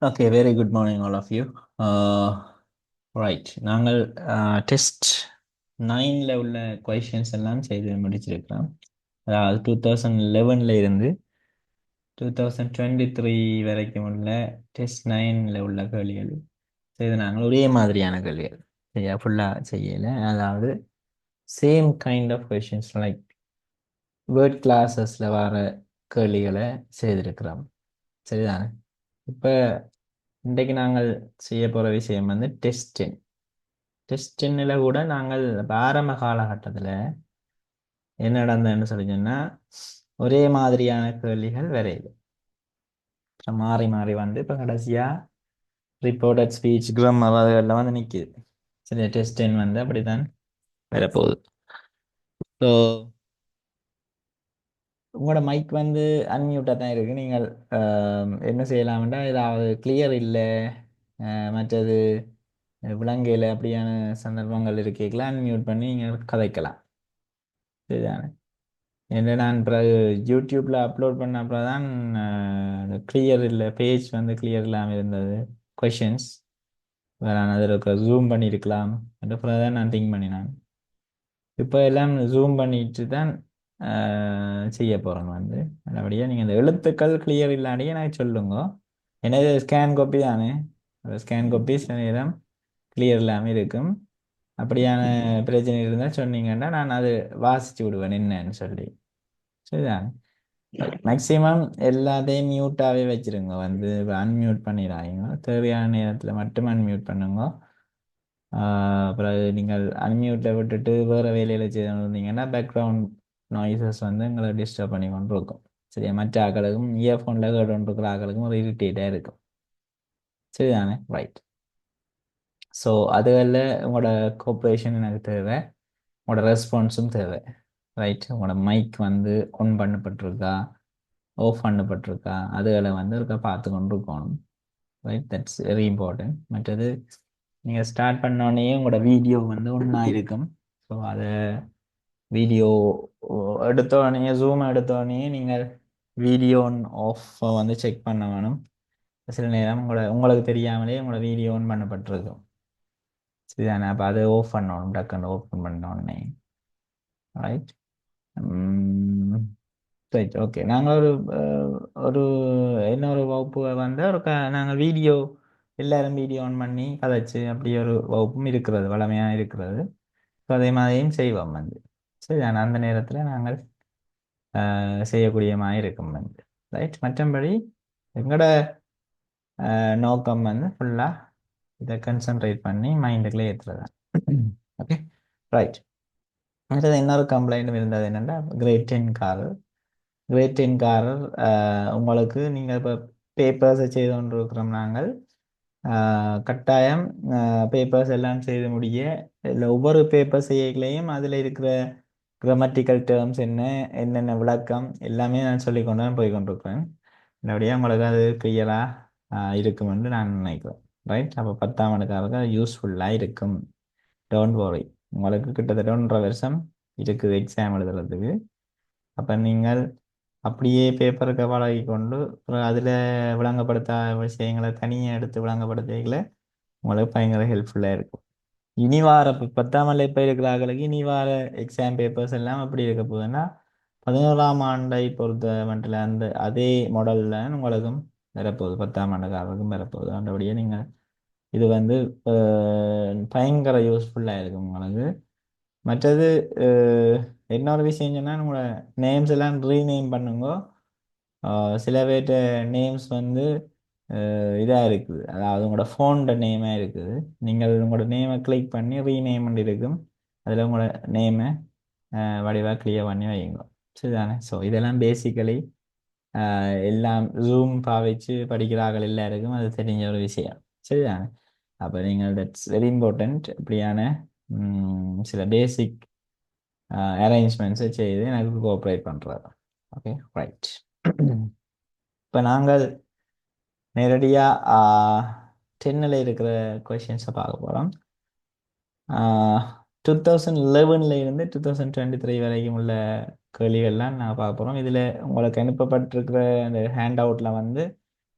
Okay, very good morning, all of you. Right, நாங்கள் test நைனில் உள்ள கொஷின்ஸ் எல்லாம் செய்து முடிச்சிருக்கிறோம். அதாவது 2011 இருந்து 2023 வரைக்கும் உள்ள டெஸ்ட் நைனில் உள்ள கேள்விகள் செய்து நாங்கள் ஒரே மாதிரியான கேள்விகள் ஃபுல்லாக செய்யலை. அதாவது same kind of questions like word கிளாஸஸில் வர கேள்விகளை செய்திருக்கிறோம். சரிதானே? இப்போ இன்றைக்கு நாங்கள் செய்ய போகிற விஷயம் வந்து டெஸ்டின்ல கூட நாங்கள் ஆரம்ப காலகட்டத்தில் என்ன நடந்ததுன்னு சொல்லி சொன்னால் ஒரே மாதிரியான கேள்விகள் வரையுது. மாறி மாறி வந்து இப்போ கடைசியாக ரிப்போர்ட்டட் ஸ்பீச் கிராமர் அதெல்லாம் வந்து நிற்கிது. சரி, டெஸ்டின் வந்து அப்படித்தான் வரப்போகுது. ஸோ உங்களோட மைக் வந்து அன்மியூட்டாக தான் இருக்குது. நீங்கள் என்ன செய்யலாம்னா ஏதாவது கிளியர் இல்லை மற்றது விலங்கையில் அப்படியான சந்தர்ப்பங்கள் இருக்கலாம், அன்மியூட் பண்ணி நீங்கள் கதைக்கலாம். சரிதானே? ஏன்னா நான் பிறகு யூடியூப்பில் அப்லோட் பண்ண அப்புறம் தான் கிளியர் இல்லை, பேஜ் வந்து கிளியர் இல்லாமல் இருந்தது. கொஷின்ஸ் நான் அதில் ஜூம் பண்ணியிருக்கலாம் என்ற பிறகு தான் நான் திங்க் பண்ணினேன். இப்போ எல்லாம் ஜூம் பண்ணிட்டு தான் செய்ய போகிறேன் வந்து. நல்லபடியாக நீங்கள் இந்த எழுத்துக்கள் கிளியர் இல்லாடியே எனக்கு சொல்லுங்க. ஏன்னா இது ஸ்கேன் காப்பி தானே, ஸ்கேன் காப்பி சில நேரம் கிளியர் இல்லாமல் இருக்கும். அப்படியான பிரச்சனை இருந்தால் சொன்னீங்கன்னா நான் அது வாசித்து விடுவேன் என்னன்னு சொல்லி. சரிதான்? மேக்ஸிமம் எல்லாத்தையும் மியூட்டாகவே வச்சுருங்க. வந்து அன்மியூட் பண்ணிடாதீங்க. தேவையான நேரத்தில் மட்டும் அன்மியூட் பண்ணுங்க. அப்புறம் நீங்கள் அன்மியூட்டில் விட்டுட்டு வேறு வேலையில் செய்திருந்தீங்கன்னா பேக்ரவுண்ட் நாய்ஸஸ் வந்து எங்களை டிஸ்டர்ப் பண்ணி கொண்டு இருக்கும். சரியா? மற்ற ஆக்களுக்கும் இயர்ஃபோனில் கேட்டு இருக்கிற ஆக்களுக்கும் ஒரு இரிட்டேட்டாக இருக்கும். சரிதானே? ரைட். ஸோ அதுகளில் உங்களோட கோஆப்ரேஷன் எனக்கு தேவை, உங்களோட ரெஸ்பான்ஸும் தேவை. ரைட்? உங்களோட மைக் வந்து ஆன் பண்ணப்பட்டிருக்கா, ஆஃப் பண்ணப்பட்டிருக்கா, அதுகளை வந்து இருக்க பார்த்து கொண்டு இருக்கணும். ரைட்? That's very important. மற்றது நீங்கள் ஸ்டார்ட் பண்ணோடனே உங்களோட வீடியோ வந்து ஒன்றா இருக்கும். ஸோ அதை வீடியோ எடுத்தோடனே ஜூம் எடுத்தோடனே நீங்கள் வீடியோ ஆன் ஆஃப் வந்து செக் பண்ண வேணும். சில நேரம் உங்களுக்கு தெரியாமலே உங்களோட வீடியோ ஆன் பண்ணப்பட்டிருக்கும். சரிதானே? அப்போ அதை ஆஃப் பண்ணணும், டக்குன்னு ஓப்பன் பண்ணோடனே. ரைட்? Right, okay. நாங்கள் ஒரு இன்னொரு வகுப்பு வந்து நாங்கள் வீடியோ எல்லாரும் வீடியோ ஆன் பண்ணி கதைச்சு அப்படி ஒரு வகுப்பும் இருக்கிறது, வளமையாக இருக்கிறது. ஸோ அதே மாதிரியும் செய்வோம் வந்து. சரி, அந்த நேரத்தில் நாங்கள் செய்யக்கூடிய மாதிரி இருக்கும் வந்து. ரைட்? மற்றபடி எங்களோட நோக்கம் வந்து ஃபுல்லாக இதை கன்சன்ட்ரேட் பண்ணி மைண்டுக்குள்ளே ஏற்றுறது. Okay, right. அடுத்தது இன்னொரு கம்ப்ளைண்ட்டும் இருந்தது என்னென்னா கிரேட் டென்காரர் உங்களுக்கு நீங்கள் இப்போ பேப்பர்ஸை செய்து கொண்டு இருக்கிறோம் நாங்கள். கட்டாயம் பேப்பர்ஸ் எல்லாம் செய்து முடிய இல்லை ஒவ்வொரு பேப்பர் செய்யலையும் அதில் இருக்கிற கிராமட்டிக்கல் டேர்ம்ஸ் என்னென்ன விளக்கம் எல்லாமே நான் சொல்லி கொண்டு தான் போய் கொண்டிருக்கிறேன். என்னுடைய உங்களுக்கு அது கிளியராக இருக்கும் என்று நான் நினைக்கிறேன். ரைட்? அப்போ 10ஆம் ஆண்டுக்காரருக்கு அது யூஸ்ஃபுல்லாக இருக்கும். Don't worry. உங்களுக்கு கிட்டத்தட்ட 1.5 வருஷம் இருக்குது எக்ஸாம் எழுதுறதுக்கு. அப்போ நீங்கள் அப்படியே பேப்பருக்கு பழகி கொண்டு அதில் விளங்கப்படுத்த விஷயங்களை தனியாக எடுத்து விளங்கப்படுத்திக்கல உங்களுக்கு பயங்கர ஹெல்ப்ஃபுல்லாக இருக்கும். இனி வார 10ஆம் ஆண்டு இப்போ இருக்கிறார்களுக்கு இனி வார எக்ஸாம் பேப்பர்ஸ் எல்லாம் எப்படி இருக்க போகுதுன்னா 11ஆம் ஆண்டை பொறுத்த மட்டும் அந்த அதே மாடலில் உங்களுக்கும் வரப்போகுது, 10ஆம் ஆண்டுக்காரருக்கும் வரப்போகுது. அந்தபடியே நீங்கள் இது வந்து பயங்கர யூஸ்ஃபுல்லாக இருக்கும் உங்களுக்கு. மற்றது இன்னொரு விஷயம் சொன்னால் உங்களோட நேம்ஸ் எல்லாம் ரீநேம் பண்ணுங்க. சில பேர்ட்ட நேம்ஸ் வந்து இதாக இருக்குது, அதாவது உங்களோட ஃபோனோட நேமாக இருக்குது. நீங்கள் உங்களோட நேமை கிளிக் பண்ணி ரீநேம் இருக்கும், அதில் உங்களோட நேமை வடிவாக கிளியர் பண்ணி வைங்க. சரிதானே? ஸோ இதெல்லாம் பேசிக்கலி எல்லாம் ஜூம் பாவிச்சு படிக்கிறார்கள் எல்லாருக்கும் அது தெரிஞ்ச ஒரு விஷயம். சரிதானே? அப்போ நீங்கள் தட்ஸ் வெரி இம்பார்ட்டண்ட். இப்படியான சில பேசிக் அரேஞ்ச்மெண்ட்ஸை செய்து எனக்கு கோஆப்ரேட் பண்ணுறாரு. Okay, right. இப்போ நாங்கள் நேரடியாக 10ல் இருக்கிற கொஷின்ஸை பார்க்க போகிறோம். 2011 இருந்து 2023 வரைக்கும் உள்ள கேள்விகள்லாம் நான் பார்க்க போகிறோம். இதில் உங்களுக்கு அனுப்பப்பட்டிருக்கிற அந்த ஹேண்ட் அவுட்டில் வந்து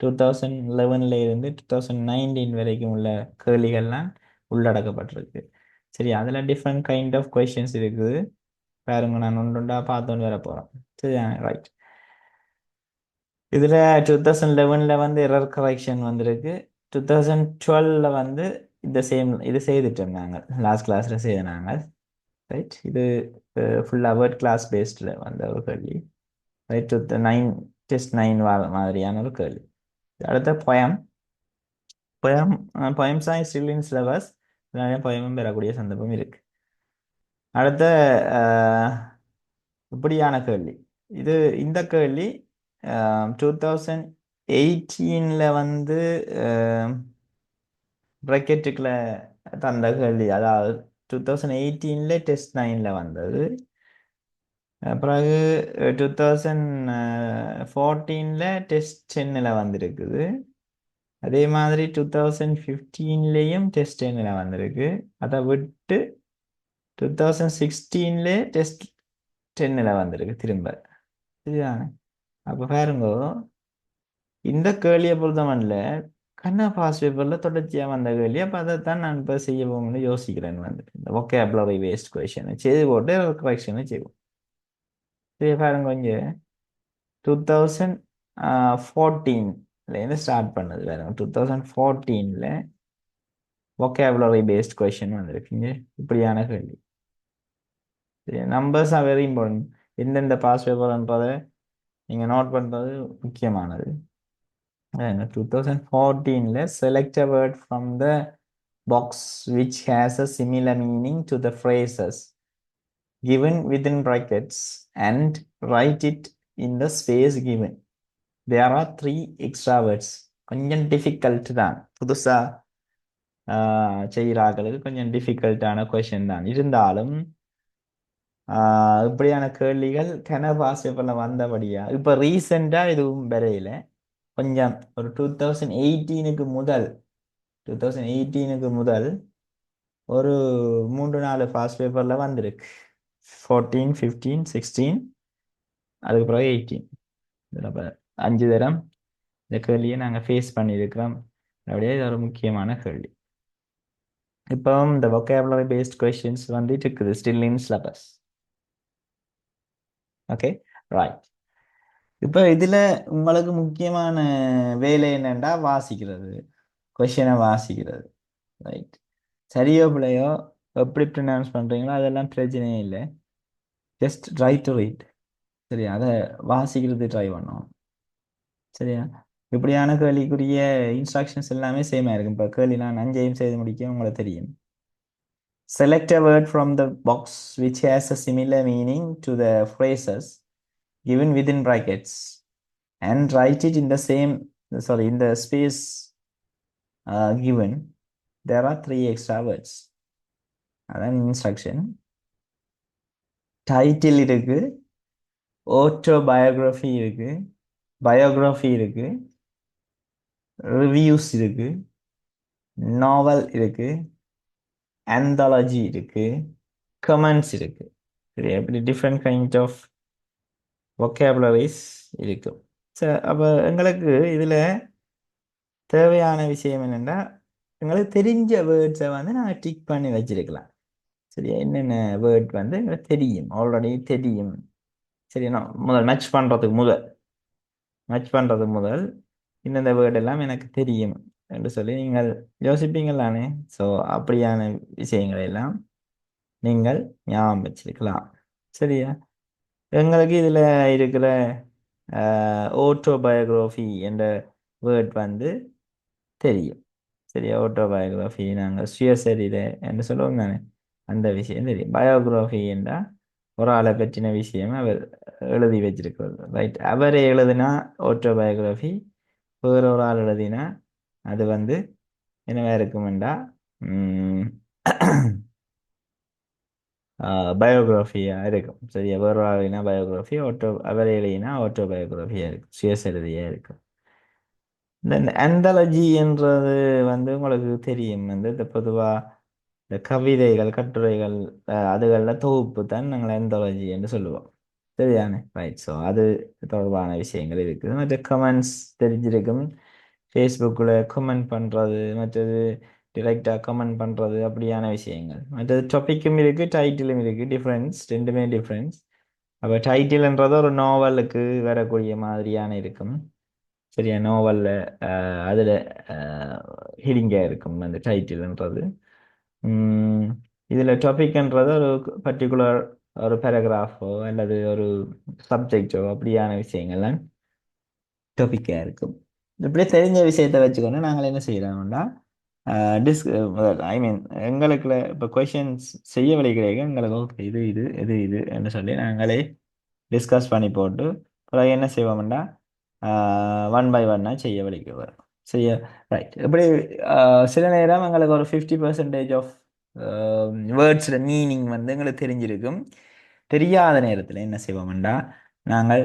2011 இருந்து 2019 வரைக்கும் உள்ள கேள்விகள்லாம் உள்ளடக்கப்பட்டிருக்கு. சரி, அதில் டிஃப்ரெண்ட் கைண்ட் ஆஃப் கொஷின்ஸ் இருக்குது. பாருங்க, நான் ஒன்றா பார்த்தோன்னு வர போகிறோம். சரியா, ரைட். இதில் 2011 வந்து எரர் கரெக்ஷன் வந்திருக்கு. 2012 வந்து இந்த சேம் இது செய்துட்டோம் நாங்கள், லாஸ்ட் கிளாஸில் செய்த நாங்கள். ரைட், இது ஃபுல்லாக வேர்ட் கிளாஸ் பேஸ்டில் வந்த ஒரு கேள்வி. ரைட், 9 டெஸ்ட் 9 மாதிரியான ஒரு கேள்வி. அடுத்த பொயம். பொயம்ஸ் ஆர் ஸ்டில் இன் சிலபஸ். நிறைய பொயமும் பெறக்கூடிய சந்தர்ப்பம் இருக்கு. அடுத்த இப்படியான கேள்வி. இது இந்த கேள்வி 2018 வந்து ப்ராக்கெட்டுக்குள்ள தந்த கேள்வி. அதாவது 2018 டெஸ்ட் 9 வந்தது. பிறகு 2014 டெஸ்ட் 10 வந்திருக்குது. அதே மாதிரி 2015 டெஸ்ட் 10 வந்திருக்கு. அதை விட்டு 2016 டெஸ்ட் 10 வந்திருக்கு திரும்ப. சரிதானே? அப்போ பாருங்க, இந்த கேள்வியை பொறுத்தமல்ல கண்ணா பாஸ் பேப்பரில் தொடர்ச்சியாக வந்த கேள்வி. அப்போ அதைத்தான் நான் இப்போ செய்ய போகணும்னு யோசிக்கிறேன். வந்து இந்த vocabulary based கொஷனை செய்து போட்டு கரெக்ஷனை செய்வோம். சரி, பாருங்க, இங்கே 2014 ஸ்டார்ட் பண்ணது. பாருங்க, 2014 vocabulary based கொஷின் வந்திருக்குங்க. இப்படியான கேள்வி. Numbers are very important. எந்தெந்த பாஸ் பேப்பர்ன்றதை நீங்கள் நோட் பண்ணுறது முக்கியமானது. 2014 select a word from the box which has a similar meaning to the phrases given within brackets and write it in the space given. There are 3 extra words. கொஞ்சம் difficult தான், புதுசா செய்கிறார்களுக்கு கொஞ்சம் டிஃபிகல்ட்டான question தான். இருந்தாலும் இப்படியான கேள்விகள் கனபாஸ் பேப்பரில் வந்தபடியா இப்போ ரீசெண்டாக இதுவும் வரையில கொஞ்சம் ஒரு 2018 முதல் ஒரு 3-4 பாஸ் பேப்பரில் வந்திருக்கு. 14, 15, 16, அதுக்கு பிறகு 18. இதில் 5 தரம் இந்த கேள்வியை நாங்கள் ஃபேஸ் பண்ணியிருக்கிறோம். அப்படியே இது ஒரு முக்கியமான கேள்வி. இப்போ இந்த vocabulary based questions வந்துட்டு இருக்குது still in syllabus. Okay, right. இப்போ இதில் உங்களுக்கு முக்கியமான வேலை என்னென்னா வாசிக்கிறது, கொஷினை வாசிக்கிறது. ரைட், சரியோ பிள்ளையோ எப்படி ப்ரினவுன்ஸ் பண்ணுறீங்களோ அதெல்லாம் பிரச்சனையே இல்லை. Just try to read. சரியா, அதை வாசிக்கிறது ட்ரை பண்ணோம். சரியா, இப்படியான கேள்விக்குரிய இன்ஸ்ட்ரக்ஷன்ஸ் எல்லாமே சேமாக இருக்கும். இப்போ கேள்வி நான் 5ஐயும் செய்து முடிக்க உங்களுக்கு தெரியும். Select a word from the box which has a similar meaning to the phrases given within brackets and write it in the in the space given. There are 3 extra words. அதான் இன்ஸ்ட்ரக்ஷன். டைட்டில் இருக்கு, autobiography இருக்கு, biography இருக்கு, reviews இருக்கு, நாவல் இருக்கு, anthology இருக்கு, comments இருக்கு. சரி, அப்படி டிஃப்ரெண்ட் கைண்ட் ஆஃப் vocabularies இருக்கு. சரி, அப்போ எங்களுக்கு இதில் தேவையான விஷயம் என்னென்னா, எங்களுக்கு தெரிஞ்ச வேர்ட்ஸை வந்து நாங்கள் டிக் பண்ணி வச்சிருக்கலாம். சரியா, என்னென்ன வேர்ட் வந்து எங்களுக்கு தெரியும், ஆல்ரெடி தெரியும். சரி, நான் மேட்ச் பண்ணுறது முதல் இந்தந்த வேர்ட் எல்லாம் எனக்கு தெரியும் என்று சொல்லி நீங்கள் யோசிப்பீங்களானே. ஸோ அப்படியான விஷயங்களை எல்லாம் நீங்கள் ஞாபகம் வச்சிருக்கலாம். சரியா, எங்களுக்கு இதில் இருக்கிற ஆட்டோபயோகிராஃபி என்ற வேர்ட் வந்து தெரியும். சரியா, ஆட்டோபயோகிராஃபி நாங்கள் சுயசரிதை என்று சொல்லுவோம் தானே, அந்த விஷயம் தெரியும். பயோகிராஃபி என்றால் ஒரு ஆளை பற்றின விஷயம் அவர் எழுதி வச்சிருக்கிறது. ரைட், அவரை எழுதினா ஆட்டோபயோகிராஃபி, வேறு ஒரு ஆள் எழுதினா அது வந்து என்னவா இருக்குமெண்டா பயோகிராஃபியாக இருக்கும். சரியா, வேறு ஒரு ஆளுனா பயோகிராஃபி, அவரை எழுதினா ஆட்டோபயோகிராஃபியாக இருக்கும், சுயசரிதையாக இருக்கும். இந்த ஆந்தாலஜி என்றது வந்து உங்களுக்கு தெரியும், வந்து இந்த பொதுவாக இந்த கவிதைகள், கட்டுரைகள், அதுகளில் தொகுப்பு தான் நாங்கள் ஆந்தாலஜி என்று சொல்லுவோம். சரியானே, ரைட். ஸோ அது தொடர்பான விஷயங்கள் இருக்குது. மற்ற கமெண்ட்ஸ் தெரிஞ்சிருக்கும். ஃபேஸ்புக்கில் கமெண்ட் பண்ணுறது, மற்றது டிரெக்டாக கமெண்ட் பண்ணுறது, அப்படியான விஷயங்கள். மற்றது டாப்பிக்கும் இருக்குது, டைட்டிலும் இருக்குது. டிஃப்ரென்ஸ் ரெண்டுமே டிஃப்ரென்ஸ். அப்போ டைட்டில்ன்றது ஒரு நாவலுக்கு வரக்கூடிய மாதிரியான இருக்கும். சரியா, நாவலில் அதில் ஹிடிங்காக இருக்கும் அந்த டைட்டில்ன்றது. இதில் டாபிக்ன்றது ஒரு பர்டிகுலர் ஒரு பேராகிராஃபோ அல்லது ஒரு சப்ஜெக்டோ அப்படியான விஷயங்கள்லாம் டாபிக்காக இருக்கும். இப்படியே தெரிஞ்ச விஷயத்தை வச்சுக்கொண்டு நாங்கள் என்ன செய்கிறோம்னா டிஸ் ஐ மீன் எங்களுக்குள்ள இப்போ கொஷின்ஸ் செய்ய வழி கிடையாது. எங்களுக்கு ஓகே இது இது இது இது என்று சொல்லி நாங்களே டிஸ்கஸ் பண்ணி போட்டு பிறகு என்ன செய்வோம்னா ஒன் பை ஒன்னாக செய்ய வழிக்கு வரும். செய்ய ரைட். இப்படி சில நேரம் எங்களுக்கு ஒரு 50% ஆஃப் வேர்ட்ஸோட மீனிங் வந்து எங்களுக்கு தெரிஞ்சிருக்கும். தெரியாத நேரத்தில் என்ன செய்வோம்டா நாங்கள்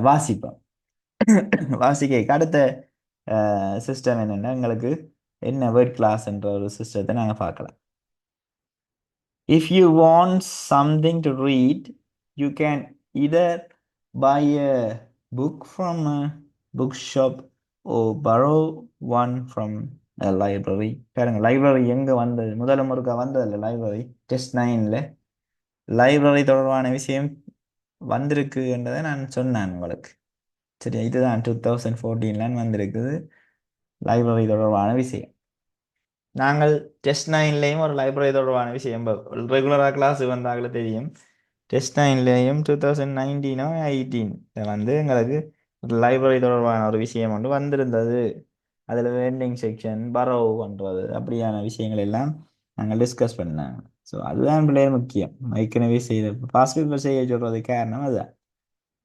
வாசிப்போம். வாசிக்க அடுத்த சிஸ்டம் என்னென்னா எங்களுக்கு என்ன வேர்ட் கிளாஸ்ன்ற ஒரு சிஸ்டத்தை நாங்கள் பார்க்கலாம். If you want something to read, you can either buy a book from a bookshop or borrow one from a library. பாருங்க, லைப்ரரி எங்கே வந்தது? முதல்ல முறுக்கா வந்ததில்ல லைப்ரரி. டெஸ்ட் 9ல் லைப்ரரி தொடர்பான விஷயம் வந்திருக்கு என்றதை நான் சொன்னேன் உங்களுக்கு. சரி, இதுதான் 2014 வந்திருக்குது லைப்ரரி தொடர்பான விஷயம். நாங்கள் டெஸ்ட் 9லேயும் ஒரு லைப்ரரி தொடர்பான விஷயம் ரெகுலராக கிளாஸ் வந்தாங்களே தெரியும். டெஸ்ட் 9லேயும் 2019 18 வந்து எங்களுக்கு லைப்ரரி தொடர்பான ஒரு விஷயம் ஒன்று வந்திருந்தது. அதில் வெண்டிங் செக்ஷன் பரோ பண்ணுறது அப்படியான விஷயங்கள் எல்லாம் நாங்கள் டிஸ்கஸ் பண்ணாங்க. ஸோ அதுதான் பிள்ளைய முக்கியம். ஏற்கனவே செய்த பாஸ்ட் பேப்பர் செய்ய சொல்கிறதுக்கு காரணம் அதுதான்.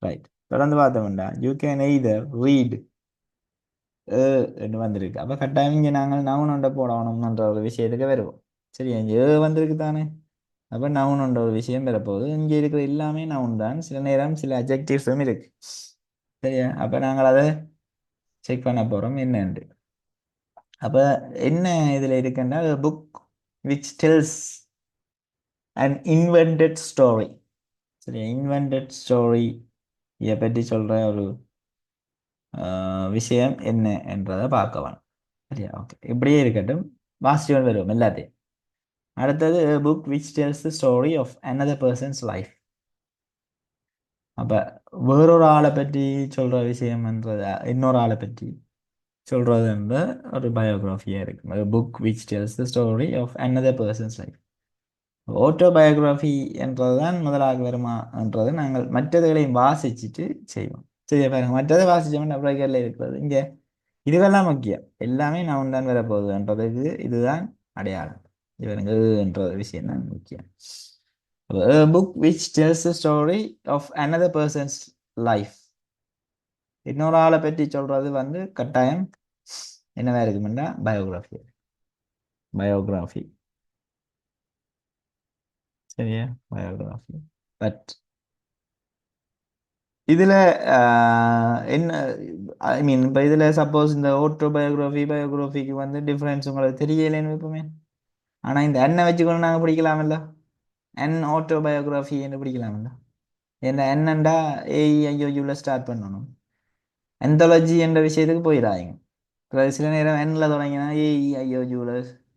ரைட். தொடர்ந்து பார்த்தோம்னா யூ கேன் எய்தர் ரீட் வந்திருக்கு. அப்போ கட்டாயம் இங்கே நாங்கள் நவுன் ஒன்றை போடணும்ன்ற ஒரு விஷயத்துக்கு வருவோம். சரி, இங்கே வந்திருக்கு தானே. அப்போ நவுன் ஒன்ற ஒரு விஷயம் வரப்போகுது. இங்கே இருக்கிற எல்லாமே நவுன் தான். சில நேரம் சில அஜெக்டிவ்ஸும் இருக்கு. சரியா, அப்போ நாங்கள் அதை செக் பண்ண போகிறோம் என்னண்டு. அப்போ என்ன இதில் இருக்குன்னா book which tells and invented story. சரியா, இன்வென்டட் ஸ்டோரி இதை பற்றி சொல்கிற ஒரு விஷயம் என்ன என்றதை பார்க்கலாம். சரியா, ஓகே, இப்படியே இருக்கட்டும். வாசிச்சு வருவோம் எல்லாத்தையும். அடுத்தது book which tells the story of another person's life. அப்போ வேறொரு ஆளை பற்றி சொல்கிற விஷயம்ன்றது, இன்னொரு ஆளை பற்றி சொல்கிறதுன்ற ஒரு பயோகிராஃபியாக இருக்கும். Book which tells the story of another person's life. Autobiography என்றது தான் முதலாக வருமான்றது நாங்கள் மற்றதுகளையும் வாசிச்சுட்டு செய்வோம். சரி பாருங்க, மற்றதை வாசிச்சோம்னா அப்புறம் இருக்கிறது இங்கே இதுவெல்லாம் முக்கியம். எல்லாமே நான் தான் வரப்போகுதுன்றதுக்கு இதுதான் அடையாளம். இவருங்கன்ற விஷயம் தான் முக்கியம். Book which tells the story of another person's life. இன்னொரு ஆளை பற்றி சொல்றது வந்து கட்டாயம் என்னவா இருக்குமெண்டா பயோகிராஃபி. பயோகிராஃபி. சரியா, பயோகிராஃபி. பட் இதில் என்ன ஐ மீன் இப்போ இதில் சப்போஸ் இந்த ஆட்டோபயோகிராஃபி பயோகிராஃபிக்கு வந்து டிஃப்ரென்ஸ் உங்களுக்கு தெரியலேன்னு எப்பவுமே. ஆனால் இந்த எண்ணை வச்சுக்கொண்டு நாங்கள் பிடிக்கலாமில்ல. என் ஆட்டோபயோகிராஃபி என்று பிடிக்கலாமில்ல. என்ன என்னண்டா AEIOUல ஸ்டார்ட் பண்ணணும். எந்தாலஜி என்ற விஷயத்துக்கு போயிடாதீங்க. சில நேரம் எண்ணில் தொடங்கினா AEIOUல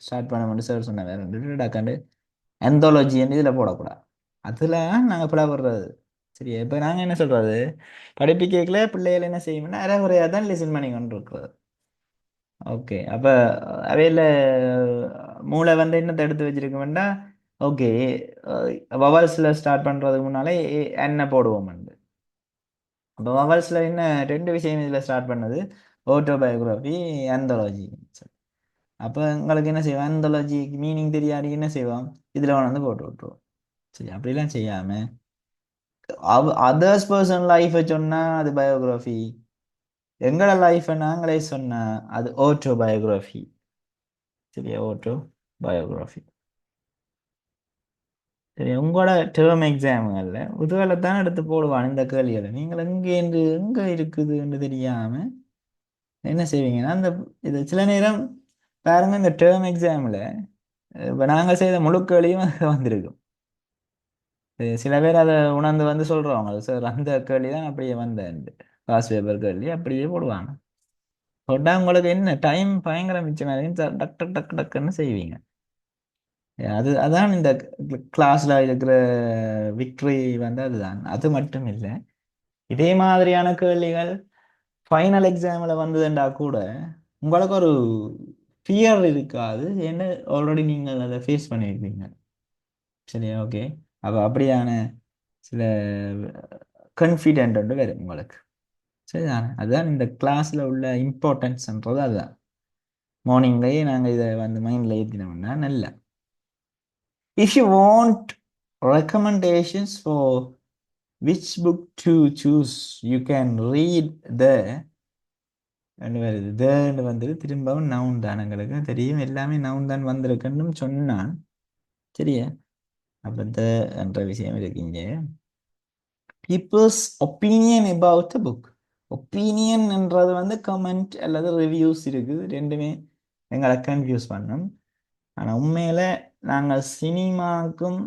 ஸ்டார்ட் பண்ண மட்டும் சார் சொன்ன வேறு டக்காண்டு எந்தாலஜி என்று இதில் போடக்கூடாது. அதில் நாங்கள் பிளவுறது. சரி, இப்போ நாங்கள் என்ன சொல்கிறது, படிப்பிக்கல பிள்ளைகள் என்ன செய்யணும்னா அரைகுறையாக தான் லிசன் பண்ணி கொண்டு இருக்கிறது. ஓகே, அப்போ அவையில் மூளை வந்து என்னத்தை எடுத்து வச்சிருக்கோம்னா ஓகே வவல்ஸில் ஸ்டார்ட் பண்ணுறதுக்கு முன்னாலே என்ன போடுவோம். அப்போ வவல்ஸில் என்ன ரெண்டு விஷயம் இதில் ஸ்டார்ட் பண்ணது, ஆட்டோபயோகிராஃபி ஆந்தாலஜி. அப்போ உங்களுக்கு என்ன செய்வோம், ஆந்தாலஜிக்கு மீனிங் தெரியாடி என்ன செய்வோம், இதில் வந்து போட்டு விட்டுருவோம். சரி, அப்படிலாம் செய்யாமல் அதர்ஸ் பர்சன் லைஃப்பை சொன்னால் அது பயோகிராஃபி, எங்களோட லைஃப்பை நாங்களே சொன்னால் அது ஆட்டோபயோகிராஃபி. சரியா, ஆட்டோபயோகிராஃபி. சரி, உங்களோட டேர்ம் எக்ஸாமுகளில் உதுவலை தான் எடுத்து போடுவான் இந்த கேள்விகளை. நீங்கள் எங்கே இருக்குதுன்னு தெரியாமல் என்ன செய்வீங்கன்னா அந்த இது சில நேரம் பாருங்க, இந்த டேர்ம் எக்ஸாமில் இப்போ நாங்கள் செய்த முழு கேள்வியும் வந்திருக்கும். சில பேர் அதை உணர்ந்து வந்து சொல்கிறவங்க சார் அந்த கேள்வி தான் அப்படியே வந்தேன் பாஸ் பேப்பர் கேள்வி அப்படியே போடுவாங்க. போட்டா உங்களுக்கு என்ன டைம் பயங்கர மிச்சமாக இருக்கும். டக் டக் டக் டக்குன்னு செய்வீங்க. அதான் இந்த கிளாஸ்ல இருக்கிற விக்டரி வந்து அதுதான். அது மட்டும் இல்லை, இதே மாதிரியான கேள்விகள் ஃபைனல் எக்ஸாமில் வந்ததுண்டா கூட உங்களுக்கு ஒரு ஃபியர் இருக்காது. ஏன்னா ஆல்ரெடி நீங்கள் அதை ஃபேஸ் பண்ணியிருப்பீங்க. சரியா? ஓகே. அப்போ அப்படியான சில கான்ஃபிடென்ட் வந்து வரும் உங்களுக்கு. சரிதானே? அதுதான் இந்த கிளாஸில் உள்ள இம்பார்ட்டன்ஸ்ன்றது. அதுதான் மார்னிங்லேயே நாங்கள் இதை வந்து மைண்டில் ஏற்றினோம்னா நல்ல. If you want recommendations for which book to choose, you can read the and வருது the வந்து திரும்பவும் நவுன் தான். எங்களுக்கு தெரியும் எல்லாமே நவுன் தான் வந்திருக்குன்னு சொன்னான். சரியா? அப்ப the என்ற விஷயம் இருக்கீங்க. People's opinion about the book. Opinion என்றது வந்து கமெண்ட் அல்லது ரிவ்யூஸ் இருக்குது. ரெண்டுமே எங்களை கன்ஃபியூஸ் பண்ணும். ஆனால் உண்மையில நாங்கள் சினிமாவுக்கும்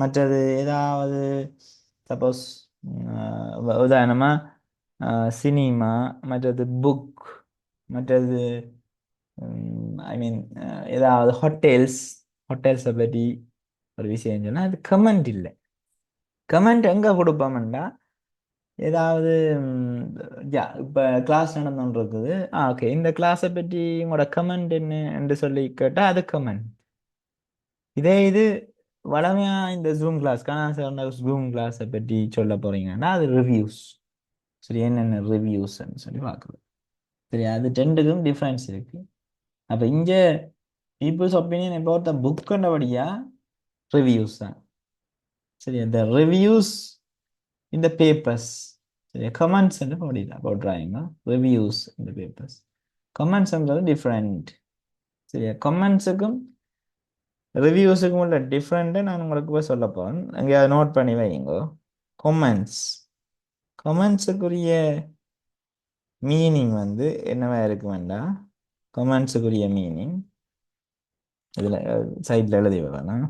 மற்றது ஏதாவது சப்போஸ் உதாரணமாக சினிமா, மற்றது புக், மற்றது ஐ மீன் ஏதாவது ஹோட்டல்ஸை பற்றி ஒரு விஷயம் சொன்னால் அது கமெண்ட் இல்லை. கமெண்ட் எங்கே கொடுப்போம்னா ஏதாவது இப்போ கிளாஸ் நடந்துன்னு இருக்குது. ஓகே, இந்த கிளாஸை பற்றி உங்களோட கமெண்ட் என்ன என்று சொல்லி கேட்டால் அது கமெண்ட். இது வளமையா இந்த ஜூம் கிளாஸ் காண ஜூம் கிளாஸை பற்றி சொல்ல போறீங்கன்னா அது ரிவ்யூஸ். சரி, என்னென்ன ரிவ்யூஸ்ன்னு சொல்லி பார்க்குறது. சரி, அது ரெண்டுக்கும் டிஃப்ரென்ஸ் இருக்கு. அப்போ இங்கே பீப்புள்ஸ் ஒப்பீனியன் அபவுட் த புக்குன்றபடியா ரிவ்யூஸ் தான். சரி, இந்த ரிவ்யூஸ் இந்த பேப்பர்ஸ். சரி, கமெண்ட்ஸ் படிக்கல போடுறாங்க. ரிவ்யூஸ் இந்த பேப்பர்ஸ். கமெண்ட்ஸ்ன்றது டிஃப்ரெண்ட். சரியா? கமெண்ட்ஸுக்கும் ரிவ்யூஸுக்கும் உள்ள டிஃப்ரெண்ட்டு நான் உங்களுக்கு போய் சொல்ல போகிறேன். எங்கேயாவது நோட் பண்ணி வைங்க. கொமெண்ட்ஸ் கொமெண்ட்ஸுக்குரிய மீனிங் வந்து என்னவா இருக்கு வேண்டாம். கொமெண்ட்ஸுக்குரிய மீனிங் இதில் சைடில் எழுதி வரணும்.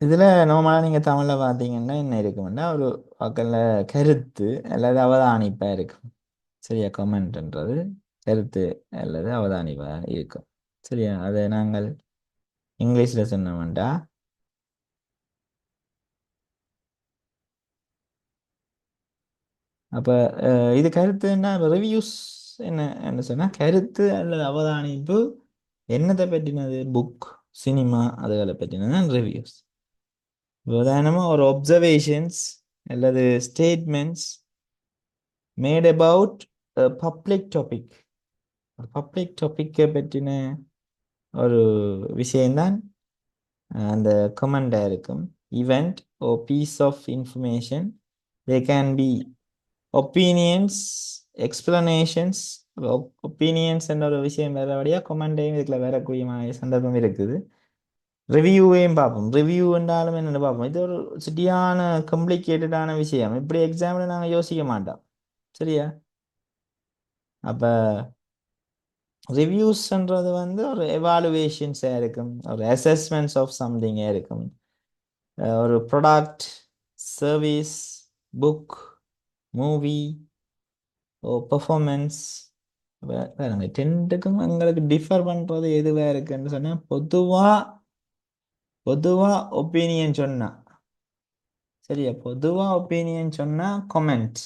இதில் நார்மலாக நீங்கள் தமிழில் பார்த்தீங்கன்னா என்ன இருக்குமெண்டா ஒரு பக்கத்தில் கருத்து அல்லது அவதானிப்பாக இருக்கும். சரியா? கமெண்ட்ன்றது கருத்து அல்லது அவதானிப்பாக இருக்கும். சரியா? அதை நாங்கள் இங்கிலீஷில் சொன்னோம்டா அப்போ இது கருத்துன்னா ரிவ்யூஸ் என்ன சொன்னால் கருத்து அல்லது அவதானிப்பு என்னத்தை பற்றினது? புக், சினிமா அதுகளை பற்றினது ரிவ்யூஸ். உதாரணமாக ஒரு ஒப்சர்வேஷன்ஸ் அல்லது statements made about public topic. ஒரு பப்ளிக் டாப்பிக்கை பற்றின ஒரு விஷயம்தான் அந்த கமெண்டாக இருக்கும். Event or piece of information. They can be opinions, explanations. Opinions என்ற ஒரு விஷயம் வேறபடியாக கொமெண்டையும் இதில் வரக்கூடிய சந்தர்ப்பம் இருக்குது. ரிவ்யூவையும் பார்ப்போம். ரிவ்யூ என்றாலும் என்னென்னு பார்ப்போம். இது ஒரு சிட்டியான காம்ப்ளிகேட்டடான விஷயம். இப்படி எக்ஸாமில் நாங்கள் யோசிக்க மாட்டோம். சரியா? அப்போ ரிவ்யூஸ்ன்றது வந்து ஒரு எவாலுவேஷன்ஸாக இருக்கும், ஒரு அசஸ்மெண்ட்ஸ் ஆஃப் சம்திங்காக இருக்கும். ஒரு product, service, book, movie, performance. வேறுங்க டென்ட்டுக்கும் எங்களுக்கு டிஃபர் பண்ணுறது எதுவாக இருக்குன்னு சொன்னால் பொதுவாக ஒப்பீனியன் சொன்னா. சரியா? பொதுவாக ஒப்பீனியன் சொன்னால் கமெண்ட்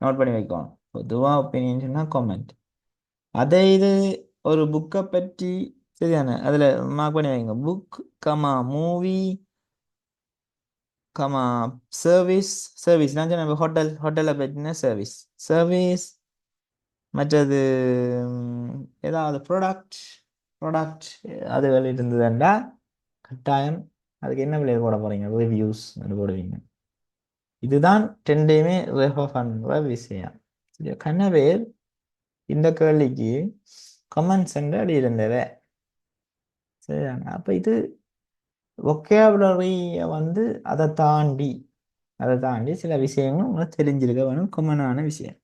நோட் பண்ணி வைக்கணும். பொதுவாக ஒப்பீனியன் சொன்னால் கமெண்ட். அதே இது ஒரு புக்கை பற்றி சரிதானே அதில் மார்க் பண்ணி வைங்க. Book comma movie comma service. Service நான் சொன்ன ஹோட்டலை பற்றின சர்வீஸ். மற்றது ஏதாவது ப்ராடக்ட் அதுகள் இருந்ததுண்டா கட்டாயம் அதுக்கு என்ன விலை போட போகிறீங்க? ரிவ்யூஸ் போடுவீங்க. இதுதான் ரெண்டையுமே ரெஃபர் பண்ணுற விஷயம். சரியா? கனவேர் இந்த கேள்விக்கு கமெண்ட்ஸ் அடி இருந்தவ. சரிதாங்க? அப்போ இது ஒகேபுலரியை வந்து அதை தாண்டி சில விஷயங்கள் உங்களுக்கு தெரிஞ்சிருக்க வேணும். காமனான விஷயம்.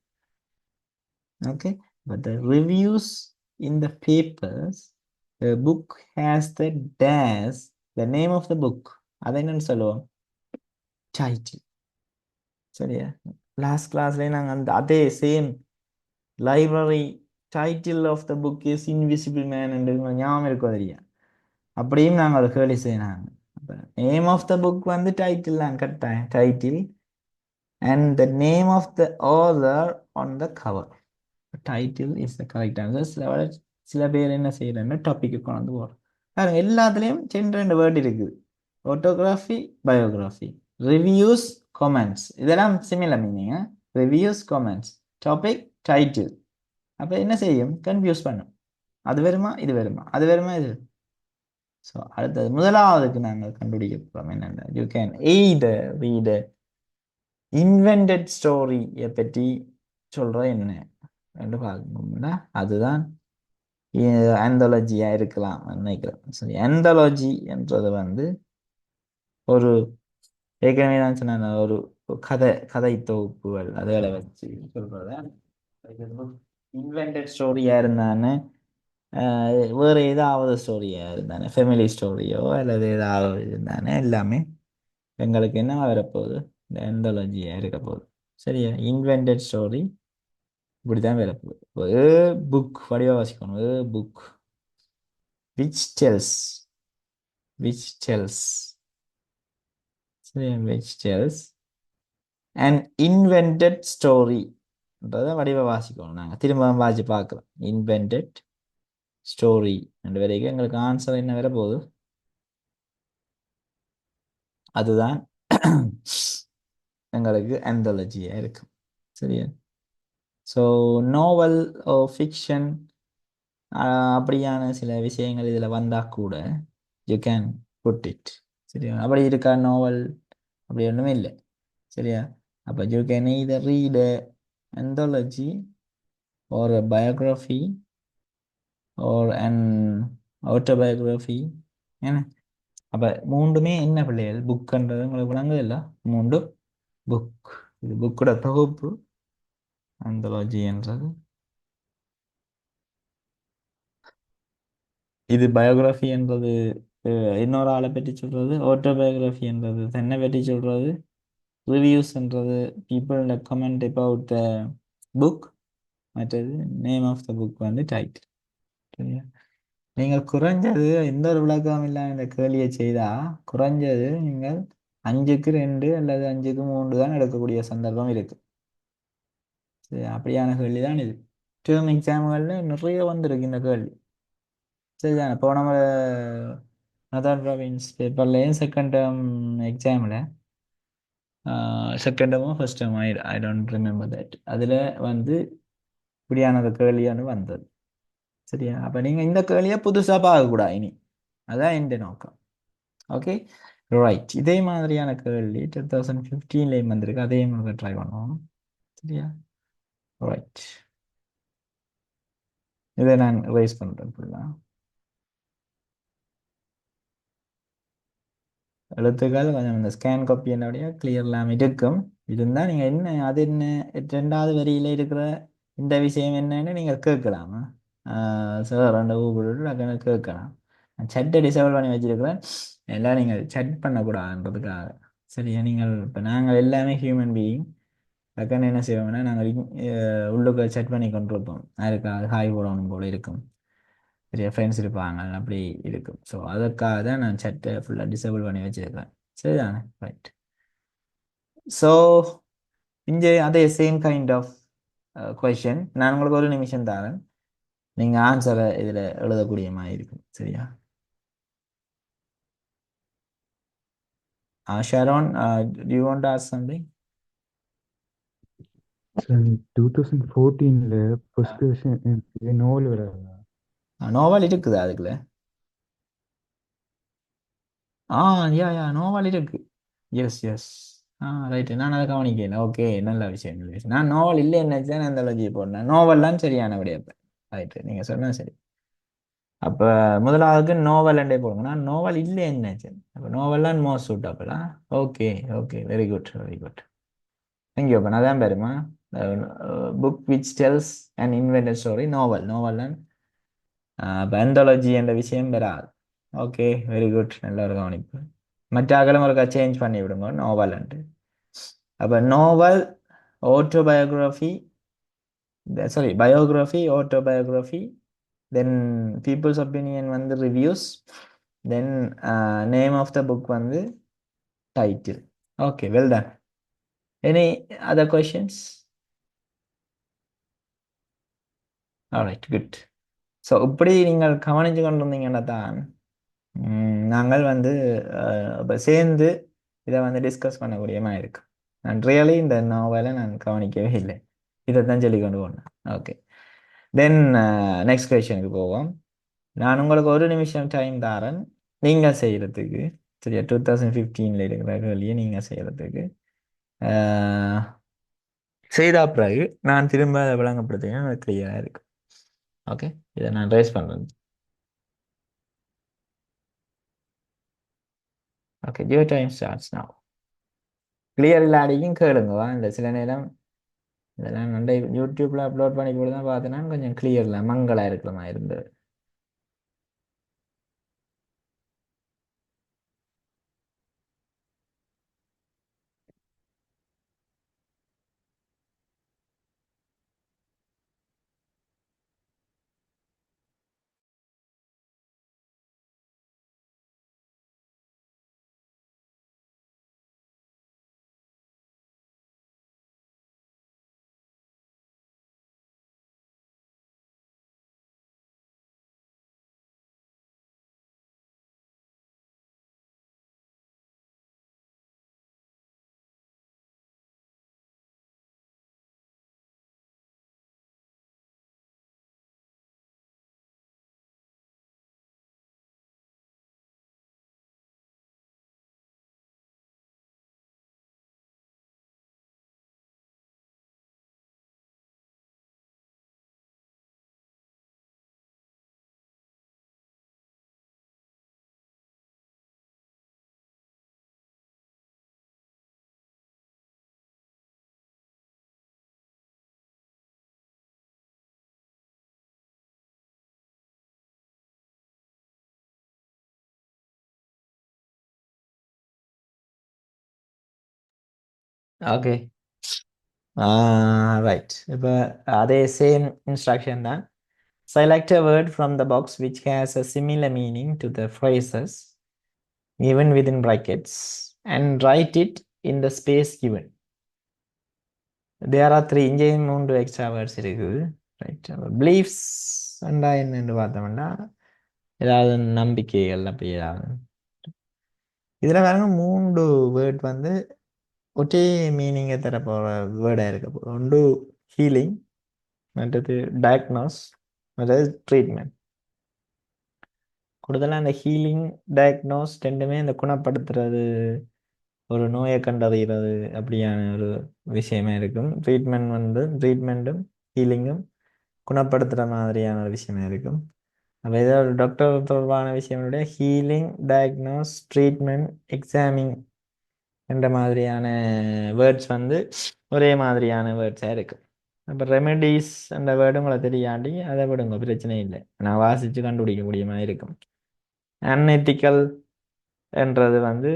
Okay, but the reviews in the papers A book has the dash, the name of the book. அதை என்னன்னு சொல்லுவோம்? டைட்டில். சரியா? லாஸ்ட் கிளாஸ்ல நாங்கள் அந்த அதே same library title of the book is invisible man என்று ஞாபகம் இருக்கோ தெரியா? அப்படியும் நாங்கள் அதை கேள்வி செய்யணும். நேம் ஆஃப் த புக் வந்து டைட்டில் தான் கரெக்டாக title and the name of the author on the cover. Title is the correct answer. சில பேர் என்ன செய்யறேன்னா டாபிக்கு கொண்டு போகிறோம். பாருங்க எல்லாத்துலேயும் ரெண்டு வேர்டு இருக்குது. ஃபோட்டோகிராஃபி, பயோகிராஃபி, ரிவ்யூஸ், கமெண்ட்ஸ், இதெல்லாம் similar meaning. Reviews, comments, topic, title. அப்போ என்ன செய்யும்? கன்ஃபியூஸ் பண்ணும். அது வருமா இது வருமா, அது வருமா இது. ஸோ அடுத்தது முதலாவதுக்கு நாங்கள் கண்டுபிடிக்க போகிறோம் என்னென்ன. You can either read invented ஸ்டோரியை பற்றி சொல்கிற என்ன என்று பார்க்கணும்னா அதுதான் ஆந்தாலஜியாக இருக்கலாம் நினைக்கிறேன். சரி, ஆந்தாலஜி என்றது வந்து ஒரு ஏற்கனவே நான் சொன்ன ஒரு கதை தொகுப்புகள் அதுகளை வச்சு சொல்கிறத. இன்வென்டட் ஸ்டோரியாக இருந்தானே வேறு ஏதாவது ஸ்டோரியாக இருந்தானே ஃபேமிலி ஸ்டோரியோ அல்லது ஏதாவது இருந்தானே எல்லாமே எங்களுக்கு என்ன வரப்போகுது? இந்த ஆந்தாலஜியாக இருக்க போகுது. சரியா? இன்வென்டட் ஸ்டோரி இப்படி தான் வரப்போகுது. புக் வடிவா வாசிக்கணும். Book which tells which tells சரியா? which tells an invented story என்றதை வடிவ வாசிக்கணும். நாங்கள் திரும்ப வாசி பார்க்குறோம். இன்வென்டட் ஸ்டோரி ரெண்டு வரைக்கும் எங்களுக்கு ஆன்சர் என்ன வர போகுது? அதுதான் எங்களுக்கு ஆந்தாலஜியாக இருக்கும். சரியா? ஸோ நோவல் ஓ ஃபிக்ஷன் அப்படியான சில விஷயங்கள் இதில் வந்தால் கூட யூ கேன் புட் இட். சரியா? அப்படி இருக்கா நோவல்? அப்படி ஒன்றுமே இல்லை. சரியா? அப்போ you can either read a anthology or a biography or an autobiography. என்ன? அப்போ மூன்றுமே என்ன பிள்ளைகள்? புக்குன்றது உங்களுக்கு விளங்குது இல்லை? மூன்று புக். இது புக்கோட தொகுப்பு anthology என்றது. இது பயோகிராஃபி என்றது இன்னொரு ஆளை பற்றி சொல்றது. ஆட்டோபயோகிராஃபி என்றது தன்னை பற்றி சொல்றது. ரிவ்யூஸ்ன்றது people comment about the book. மற்றது நேம் ஆஃப் த புக் வந்து டைட்டில். சரியா? நீங்கள் குறைஞ்சது எந்த ஒரு விளக்கம் இல்லாமல் இந்த கேள்வியை செய்தால் குறைஞ்சது நீங்கள் 5க்கு 2 அல்லது 5க்கு 3 தான் எடுக்கக்கூடிய சந்தர்ப்பம் இருக்கு. சரி, அப்படியான கேள்வி தான் இது. டேர்ம் எக்ஸாம்களில் நிறைய வந்திருக்கு இந்த கேள்வி. சரிதானே? இப்போ நம்ம நதான் ப்ராவின்ஸ் பேப்பர்லேயும் செகண்ட் டேர்ம் எக்ஸாமில் செகண்ட் டேர்மோ first term I don't remember that அதில் வந்து இப்படியான ஒரு கேள்வியானு வந்தது. சரியா? அப்போ நீங்கள் இந்த கேள்வியை புதுசாக பார்க்கக்கூடாது இனி. அதான் இந்த நோக்கம். Okay right. இதே மாதிரியான கேள்வி 2015 வந்திருக்கு. அதே மாதிரி ட்ரை பண்ணுவோம். சரியா? ரைட். இதை நான் ரைஸ் பண்ணுறேன் ஃபுல்லாக. எழுத்துக்கள் கொஞ்சம் இந்த ஸ்கேன் காப்பி என்னுடைய கிளியர் இல்லாமல் இருக்கும். இருந்தால் நீங்கள் என்ன அது என்ன 2வது வரியில் இருக்கிற இந்த விஷயம் என்னன்னு நீங்கள் கேட்கலாம். சார் ரெண்டு கூப்பிட்டு கேட்கலாம். நான் சட்டை டிசேபிள் பண்ணி வச்சிருக்கிறேன். எல்லாம் நீங்கள் சட் பண்ணக்கூடாதுன்றதுக்காக. சரியா? நீங்கள் இப்போ நாங்கள் எல்லாமே ஹியூமன் பீயிங். டக்குன்னு என்ன செய்வோம்னா நாங்கள் உள்ளுக்கு செட் பண்ணி கொண்டிருப்போம். அதுக்காக ஹாய் போடணும் போல இருக்கும். பெரிய ஃப்ரெண்ட்ஸ் இருப்பாங்க அப்படி இருக்கும். ஸோ அதற்காக தான் நான் சட்டை ஃபுல்லாக டிசேபிள் பண்ணி வச்சுருக்கேன். சரிதானே? ரைட். ஸோ இங்கே அதே சேம் கைண்ட் ஆஃப் கொஷின் நான் உங்களுக்கு ஒரு நிமிஷம் தரேன். நீங்கள் ஆன்சரை இதில் எழுதக்கூடிய மாதிரி இருக்கும். சரியா? Sharon, do you want to ask something? 2014ல ஃபர்ஸ்ட் வருஷம் நோவல் வராதா? நோவல் இருக்குது அதுக்குள்ள. ஆ யா நோவல் இருக்கு. Yes yes. ரைட்டு. நான் அதை கவனிக்கல. ஓகே, நல்ல விஷயம் நல்ல விஷயம். நான் நோவல் இல்லை நினைச்சேன். அந்த அந்தாலஜியை போடணும். நோவல்லாம் சரியான விடையப்ப. ரைட்டு, நீங்கள் சொன்னா சரி. அப்போ முதலாவதுக்கு நோவல் அண்டே போடுங்க. நான் நோவல் இல்லை நினைச்சேன். அப்போ நோவல்லாம் மோஸ்ட் சூட்டபிளா? Okay okay, very good very good. Thank you. அப்போ நான் தான் பாருமா book which tells and invented story novel. Novel அப்போ anthology என்ற விஷயம் வராது. ஓகே, வெரி குட், நல்ல ஒரு கவனிப்பு. மற்ற அகலம் ஒருக்கா சேஞ்ச் பண்ணி விடுங்க நோவல்ன்ட்டு. அப்போ novel, autobiography, sorry biography, autobiography, then people's opinion வந்து reviews, then name of the book வந்து title. Okay, well done. Any other questions? Alright, good. So இப்படி நீங்கள் கவனித்து கொண்டிருந்தீங்கன்னா தான் நாங்கள் வந்து இப்போ சேர்ந்து இதை வந்து டிஸ்கஸ் பண்ணக்கூடியமா இருக்கு. நான் ரியலி இந்த நாவலை நான் கவனிக்கவே இல்லை, இதை தான் சொல்லி கொண்டு போனேன். ஓகே, தென் நெக்ஸ்ட் கொஷனுக்கு போவோம். நான் உங்களுக்கு ஒரு நிமிஷம் டைம் தாரேன் நீங்கள் செய்கிறதுக்கு. சரியா, 2015 இருக்கிற கேள்வியை நீங்கள் செய்கிறதுக்கு. செய்த பிறகு நான் திரும்ப அதை விளங்கப்படுத்தினா அது கிளியராக இருக்கு. ஓகே, இதை நான் ரைஸ் பண்ணுறேன். Okay, your time starts now. Clear இல்லாடிக்கும் கேளுங்க. இந்த சில நேரம் இதெல்லாம் நண்டை யூடியூப்ல அப்லோட் பண்ணி கூட தான் பார்த்தேன்னா கொஞ்சம் கிளியர்ல மங்களா இருக்கிற மாதிரி இருந்தது. Okay, right. இப்போ அதே சேம் இன்ஸ்ட்ரக்ஷன் தான். Select a word from the box which has a similar meaning to the phrases given within brackets and write it in the space given. There are three, இங்கேயும் 3 extra words இருக்குது. Right, beliefs அண்டா என்னன்னு பார்த்தோம்னா ஏதாவது நம்பிக்கைகள் அப்படி ஏதாவது. இதில் பாருங்க 3 வேர்ட் வந்து ஒரே மீனிங்கை தரப்போகிற வேர்டாக இருக்க போகுது. ஒன்று ஹீலிங், மற்றது டயக்னோஸ், மற்றது ட்ரீட்மெண்ட். கூடுதலாக அந்த ஹீலிங், டயக்னோஸ் ரெண்டுமே இந்த குணப்படுத்துறது, ஒரு நோயை கண்டறிகிறது அப்படியான ஒரு விஷயமா இருக்கும். ட்ரீட்மெண்ட்டும் ஹீலிங்கும் குணப்படுத்துகிற மாதிரியான ஒரு விஷயமா இருக்கும். அப்போ ஏதாவது டாக்டர் தொடர்பான விஷயங்களுடைய ஹீலிங், டயக்னோஸ், ட்ரீட்மெண்ட், எக்ஸாமிங் என்ற மாதிரியான வேர்ட்ஸ் வந்து ஒரே மாதிரியான வேர்ட்ஸாக இருக்குது. அப்போ ரெமெடிஸ் அந்த வேர்டு உங்களை தெரியாண்டி அதை விடுங்க, பிரச்சனை இல்லை, நான் வாசித்து கண்டுபிடிக்க முடியுமா இருக்கும். அன்எத்திக்கல் என்றது வந்து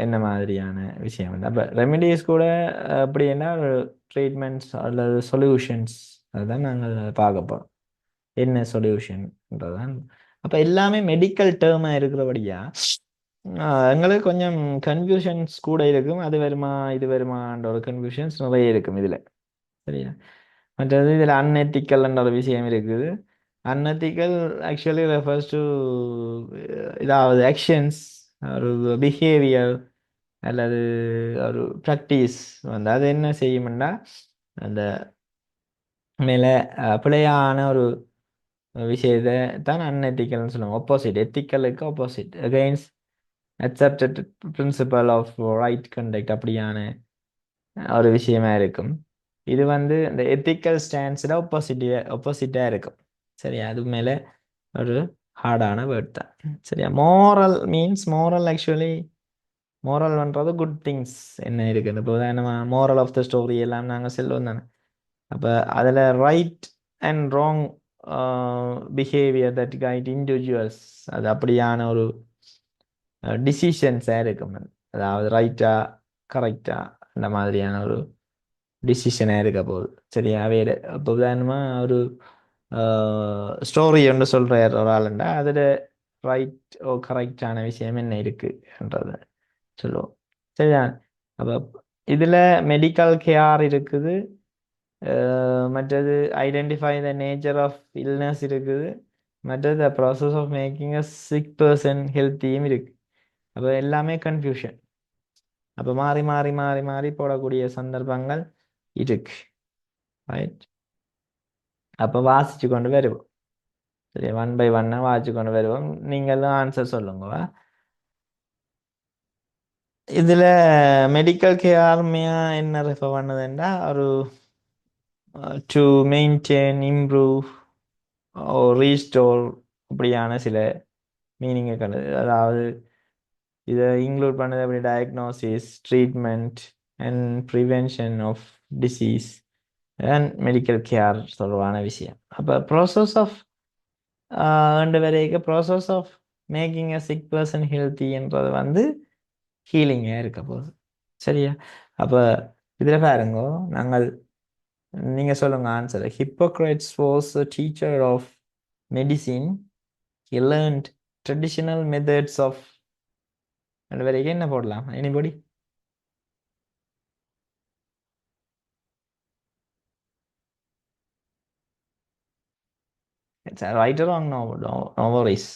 என்ன மாதிரியான விஷயம் வந்து. அப்போ ரெமெடிஸ் கூட அப்படின்னா ட்ரீட்மெண்ட்ஸ் அல்லது சொல்யூஷன்ஸ், அதுதான் நாங்கள் பார்க்க போகிறோம். என்ன சொல்யூஷன்ன்றதான். அப்போ எல்லாமே மெடிக்கல் டேர்மாக இருக்கிறபடியா எங்களுக்கு கொஞ்சம் கன்ஃபியூஷன்ஸ் கூட இருக்கும். அது வருமா இது வருமான்ற ஒரு கன்ஃபியூஷன்ஸ் நிறைய இருக்கும் இதில். சரியா, மற்றது இதில் அன்எத்திக்கல்ன்ற ஒரு விஷயம் இருக்குது. அன்எத்திக்கல் ஆக்சுவலி ரெஃபர்ஸ் டு இதாவது ஆக்ஷன்ஸ், ஒரு பிஹேவியர் அல்லது ஒரு ப்ராக்டிஸ் வந்து அது என்ன செய்யும்னா அந்த மேலே பிழையான ஒரு விஷயத்தை தான் அன்எத்திக்கல்னு சொல்லுவாங்க. ஆப்போசிட், எத்திக்கலுக்கு opposite, against accepted principle of right conduct அப்படியான ஒரு விஷயமா இருக்கும். இது வந்து இந்த எத்திக்கல் ஸ்டாண்ட்ஸில் ஒப்போசிட்டாக இருக்கும். சரியா, அது மேலே ஒரு ஹார்டான வேர்ட் தான். சரியா, moral means moral actually moral பண்ணுறது குட் திங்ஸ் என்ன இருக்குது. இப்போ நம்ம மோரல் ஆஃப் த ஸ்டோரி எல்லாம் நாங்கள் செல்வோம் தானே. அப்போ அதில் right and wrong behaviour that guide individuals, அது அப்படியான ஒரு டிசிஷன்ஸாக இருக்கும். அதாவது ரைட்டா கரெக்டா அந்த மாதிரியான ஒரு டிசிஷனாக இருக்க போகுது. சரியா? வேறு இப்போ உதாரணமாக ஒரு ஸ்டோரி ஒன்று சொல்கிறார் ஒரு ஆளுண்டா அதில் ரைட் ஓ கரெக்டான விஷயம் என்ன இருக்குன்றத சொல்லுவோம். சரியா? அப்போ இதில் மெடிக்கல் கேர் இருக்குது, மற்றது identify the nature of illness இருக்குது, மற்றது the process of making a sick person ஹெல்த்தியும் இருக்கு. அப்போ எல்லாமே கன்ஃபியூஷன். அப்போ மாறி மாறி மாறி மாறி போடக்கூடிய சந்தர்ப்பங்கள் இருக்கு. ரைட்? அப்போ வாசிச்சு கொண்டு வருவோம். சரி, ஒன் பை ஒன்னாக வாசிச்சு கொண்டு வருவோம். நீங்களும் ஆன்சர் சொல்லுங்க. இதில் மெடிக்கல் கேர்மையா என்ன ரெஃபர் பண்ணுதுன்னா ஒரு டு மெயின்டைன் இம்ப்ரூவ் ரீஸ்டோர் அப்படியான சில மீனிங்கை கண்டது. அதாவது இதை இன்க்ளூட் பண்ணது அப்படி diagnosis, treatment and prevention of disease and medical care தொடர்பான விஷயம். அப்போ ப்ராசஸ் ஆஃப் ரெண்டு வரைக்கும் process of making a sick person ஹெல்த்தின்றது வந்து ஹீலிங்காக இருக்க போகுது. சரியா? அப்போ இதில் பாருங்க, நீங்கள் சொல்லுங்க answer. Hippocrates was a teacher of medicine. He learned traditional methods of ரெண்டு வரைக்கும் என்ன போடலாம்? Anybody? It's a right or wrong? No, no, no worries.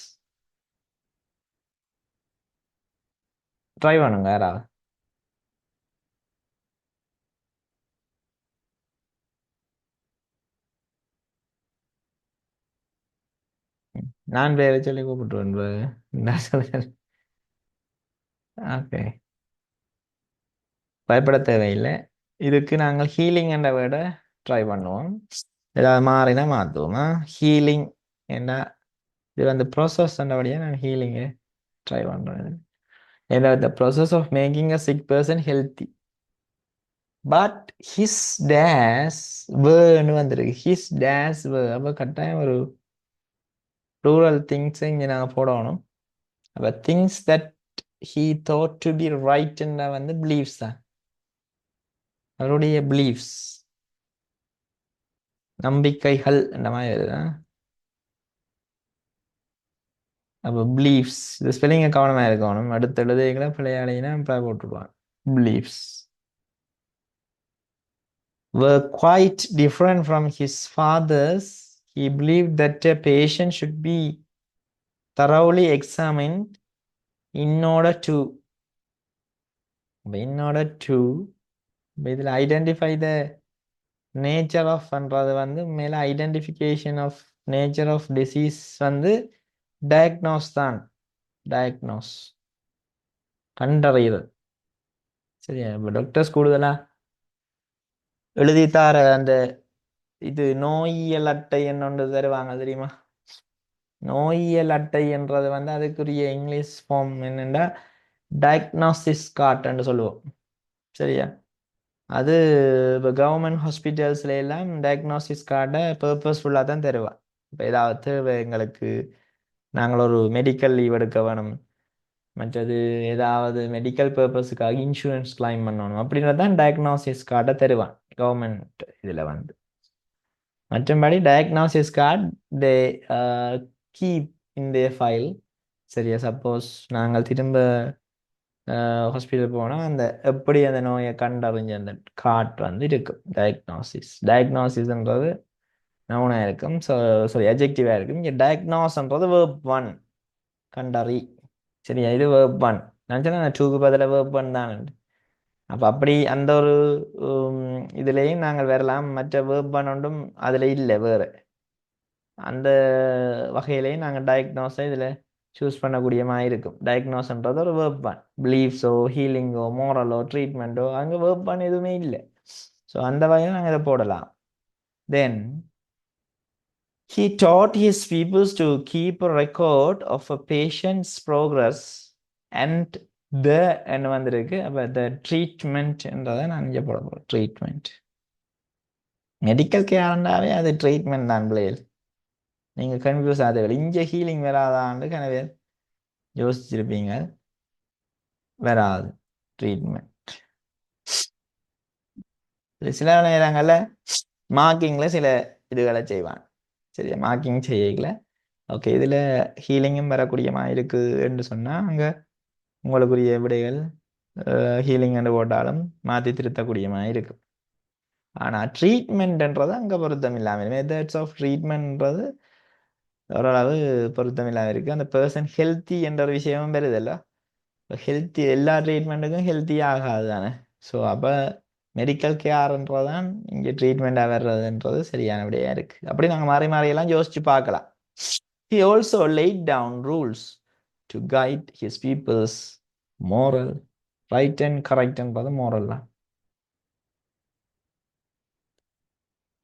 Try பண்ணுங்க யாராவது. நான் பேரை சொல்லி கூப்பிட்டுருவேன். ஓகே, பயப்பட தேவையில்லை. இதுக்கு நாங்கள் ஹீலிங் என்ற வேர்டை ட்ரை பண்ணுவோம். ஏதாவது மாறினா மாற்றுவோமா? ஹீலிங் என்ன, இது வந்து ப்ராசஸ் என்றபடியாக நான் ஹீலிங்கை ட்ரை பண்ணுறேன். ஏன்னா the process of making a sick person healthy. But his dash வேர்னு வந்திருக்கு. his dash were. அப்போ கட்டாயம் ஒரு plural things இங்கே நாங்கள் போடணும். அப்போ things that he thought to be right வந்து beliefs தான். அவருடைய beliefs, நம்பிக்கைகள் இந்த மாதிரி வருதுதான். அப்போ beliefs, இது ஸ்பெல்லிங்கை கவனமாக இருக்கணும். அடுத்த எழுதுகளை பிள்ளையாளினா போட்டுருவாங்க. beliefs were quite different from his father's. He believed that a patient should be thoroughly examined in order to இதில் ஐடென்டிஃபை த நேச்சர் ஆஃப் பண்றது வந்து மேலே identification of nature of disease வந்து டயக்னோஸ் தான். டயக்னோஸ் கண்டறியுது. சரியா? இப்போ டாக்டர்ஸ் கூடுதலா எழுதித்தார அந்த இது நோயியல் அட்டை என்னொன்று தருவாங்க தெரியுமா? நோயியல் அட்டை என்றது வந்து அதுக்குரிய இங்கிலீஷ் ஃபார்ம் என்னென்னா டயக்னாசிஸ் கார்டுன்னு சொல்லுவோம். சரியா? அது இப்போ கவர்மெண்ட் ஹாஸ்பிட்டல்ஸ்ல எல்லாம் டயக்னாசிஸ் கார்டை பர்பஸ்ஃபுல்லாக தான் தருவான். இப்போ ஏதாவது தேவை எங்களுக்கு, நாங்கள் ஒரு மெடிக்கல் லீவ் எடுக்க வேணும், மற்றது ஏதாவது மெடிக்கல் பர்பஸுக்காக இன்சூரன்ஸ் கிளைம் பண்ணணும் அப்படின்றது தான் டயக்னாசிஸ் கார்டை தருவான் கவர்மெண்ட் இதில் வந்து. மற்றபடி diagnosis card they keep in they file. சரியா? சப்போஸ் நாங்கள் திரும்ப ஹாஸ்பிட்டல் போனால் அந்த எப்படி அந்த நோயை கண்டறிஞ்ச அந்த கார்ட் வந்து இருக்கும். டயக்னாசிஸ்ன்றது நவுனாக இருக்கும். சாரி அட்ஜெக்டிவாக இருக்கும். இங்கே டயக்னாஸ்ன்றது வேர்ப் ஒன், கண்டறி. சரியா? இது வேர்ப் ஒன். நான் சொன்னேன் டூக்கு பதிலாக வேர்ப் ஒன் தான். அப்போ அப்படி அந்த ஒரு இதுலேயும் நாங்கள் வரலாம். மற்ற வேர்ப் ஒன் ஒன்றும் அதில் இல்லை வேறு. அந்த வகையிலையும் நாங்கள் டயக்னோஸை இதில் சூஸ் பண்ணக்கூடிய மாதிரி இருக்கும். டயக்னோஸ்ன்றது ஒரு வேர்ப் ஒன். பிலீஃப்ஸோ ஹீலிங்கோ மோரலோ ட்ரீட்மெண்ட்டோ அங்கே வேர்ப் ஒன் எதுவுமே இல்லை. ஸோ அந்த வகையில் நாங்கள் இதை போடலாம். தென் he taught his pupils to keep a record of a patient's progress and the என்ன வந்திருக்கு. அப்போ the treatment என்றதை நான் இங்கே போட போகிறேன். ட்ரீட்மெண்ட் மெடிக்கல் கேர்ண்டாவே அது ட்ரீட்மெண்ட் தான் பிள்ளைகள். நீங்கள் கன்ஃபியூஸ் ஆகுது இங்கே ஹீலிங் வராதான்னு கனவே யோசிச்சிருப்பீங்க. வராது ட்ரீட்மெண்ட். சில நேரங்களில் மார்க்கிங்கில் சில இதுகளை செய்வாங்க. சரியா, மார்க்கிங் செய்யல ஓகே இதில் ஹீலிங்கும் வரக்கூடியமா இருக்குது என்று சொன்னால் அங்கே உங்களுக்குரிய விடைகள் ஹீலிங் என்று போட்டாலும் மாற்றி திருத்தக்கூடியமா இருக்கு. ஆனால் ட்ரீட்மெண்ட்ன்றது அங்கே பொருத்தம் இல்லாமல் மெத்தட்ஸ் ஆஃப் ட்ரீட்மெண்ட்ன்றது ஓரளவு பொருத்தம் இல்லாமல் இருக்குது. அந்த பர்சன் ஹெல்த்தி என்ற ஒரு விஷயமும் வருதல்ல. ஹெல்த்தி எல்லா ட்ரீட்மெண்ட்டுக்கும் ஹெல்த்தி ஆகாது தானே. ஸோ அப்போ மெடிக்கல் கேர்ன்றதான் இங்கே ட்ரீட்மெண்ட்டாக வர்றதுன்றது சரியான விடையாக இருக்குது. அப்படி நாங்கள் மாறி மாறியெல்லாம் யோசிச்சு பார்க்கலாம். He also laid down rules to guide his people's moral right and correct என்பது moral தான்.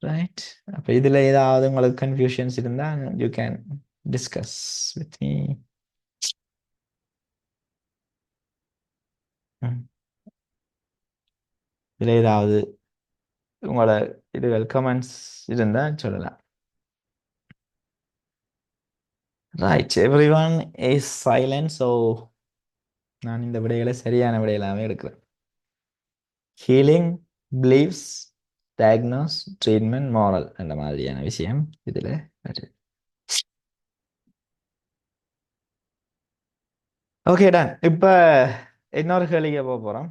ரைட், அப்போ இதில் ஏதாவது உங்களுக்கு கன்ஃபியூஷன்ஸ் இருந்தால் you can discuss with me. இதில் ஏதாவது உங்களோட இதுகள் கமெண்ட்ஸ் இருந்தால் சொல்லலாம். Right, everyone is silent. So நான் இந்த விடைகளை சரியான விடைகளாகவே எடுக்கிறேன். Healing, beliefs, diagnose, treatment, moral அந்த மாதிரியான விஷயம் இதில் வருது. Okay done. இப்போ இன்னொரு கேள்விக்கு போக போகிறோம்.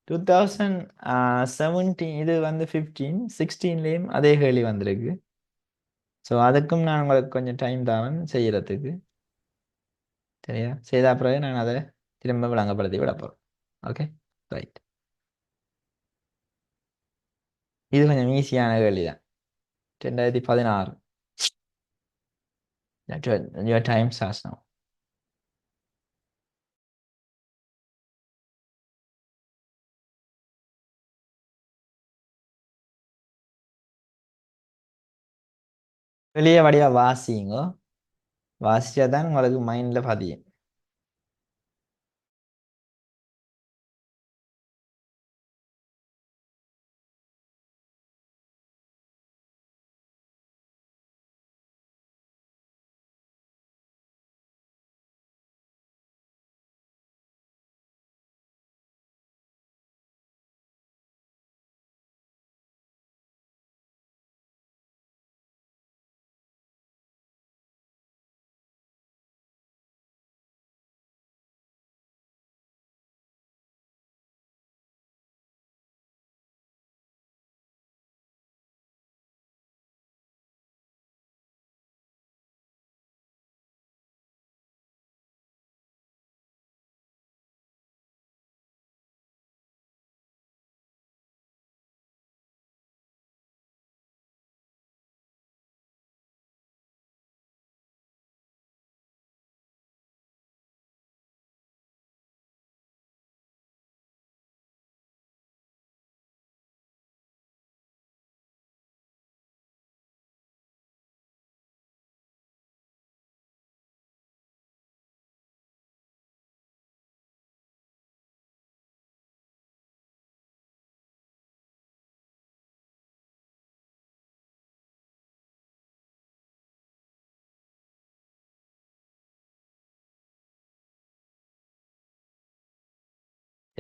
2017 இது வந்து 16லேயும் அதே கேள்வி வந்திருக்கு. ஸோ அதுக்கும் நான் உங்களுக்கு கொஞ்சம் டைம் தரேன் செய்யறதுக்கு. சரியா, செய்த பிறகு நான் அதை திரும்ப விளங்கப்படுத்தி விட போகிறேன். Okay right. இது கொஞ்சம் ஈஸியான கேள்வி தான். 2016. Your time starts now. வெளியே வடிவா வாசிங்க. வாசிச்சா தான் உங்களுக்கு மைண்டில் பதியும்.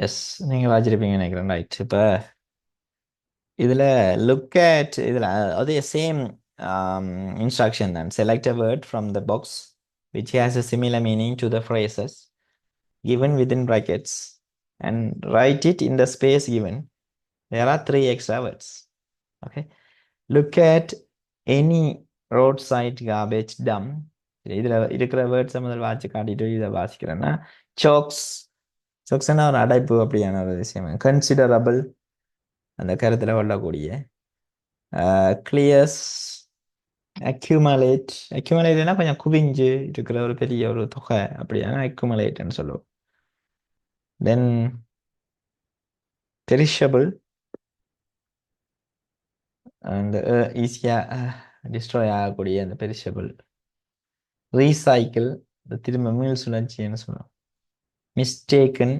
எஸ், நீங்கள் வாச்சிருப்பீங்க நினைக்கிறேன். ரைட். இப்போ இதில் லுக் அட் இதில் அதே சேம் இன்ஸ்ட்ரக்ஷன் தான். Select a word from the box which has a similar meaning to the phrases given within brackets and write it in the space given. There are 3 extra words. Okay. Look at any roadside garbage dump. இதில் இருக்கிற வேர்ட்ஸை முதல் watch காட்டிட்டு இதை வாசிக்கிறேன்னா socks. சோக்ஸ்னா ஒரு அடைப்பு அப்படியான ஒரு விஷயம். கன்சிடரபிள் அந்த கருத்தில் கொள்ளக்கூடிய. கிளியர்ஸ், அக்யூமலேட். அக்யூமலேட்னா கொஞ்சம் குவிஞ்சு இருக்கிற ஒரு பெரிய ஒரு தொகை அப்படியான அக்யூமலேட்னு சொல்லுவோம். தென் பெரிஷபிள், அந்த ஈஸியாக டிஸ்ட்ராய் ஆகக்கூடிய அந்த பெரிஷபிள். ரீசைக்கிள், திரும்ப மீள் சுழற்சின்னு சொல்லுவோம். மிஸ்டேக்கன்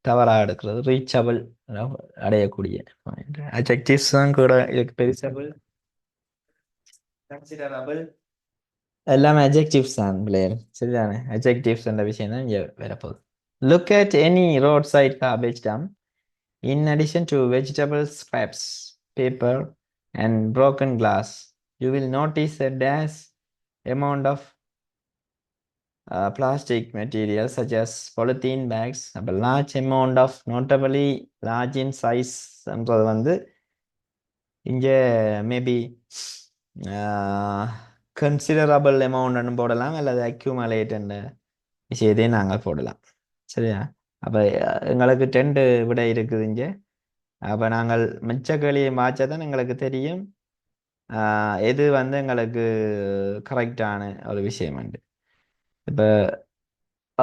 தவறாக எடுக்கிறது, ரீச்சபிள் அடையக்கூடிய. அட்ஜெக்டிவ்ஸ் தான் கூட இதுக்கு பெரிசபிள், கன்சிடரபிள் எல்லாமே அட்ஜெக்டிவ்ஸ் தான் பிள்ளைகள். சரிதானே? அட்ஜெக்டிவ்ஸ் என்ற விஷயம் தான் இங்கே வரப்போகுது. Look at any roadside garbage dump. In addition to vegetable scraps, paper, and broken glass, you will notice a dash amount of plastic materials such as polythene bags. A large amount of notably large in size என்றது வந்து இங்கே maybe considerable அமௌண்ட்னு போடலாம், அல்லது அக்யூமலேட் என்ற விஷயத்தையும் நாங்கள் போடலாம். சரியா? அப்போ எங்களுக்கு 2 விடை இருக்குது இங்கே. அப்போ நாங்கள் மிச்ச கேள்வியை மாற்றா தான் எங்களுக்கு தெரியும் எது வந்து எங்களுக்கு கரெக்டான ஒரு விஷயம் உண்டு. இப்போ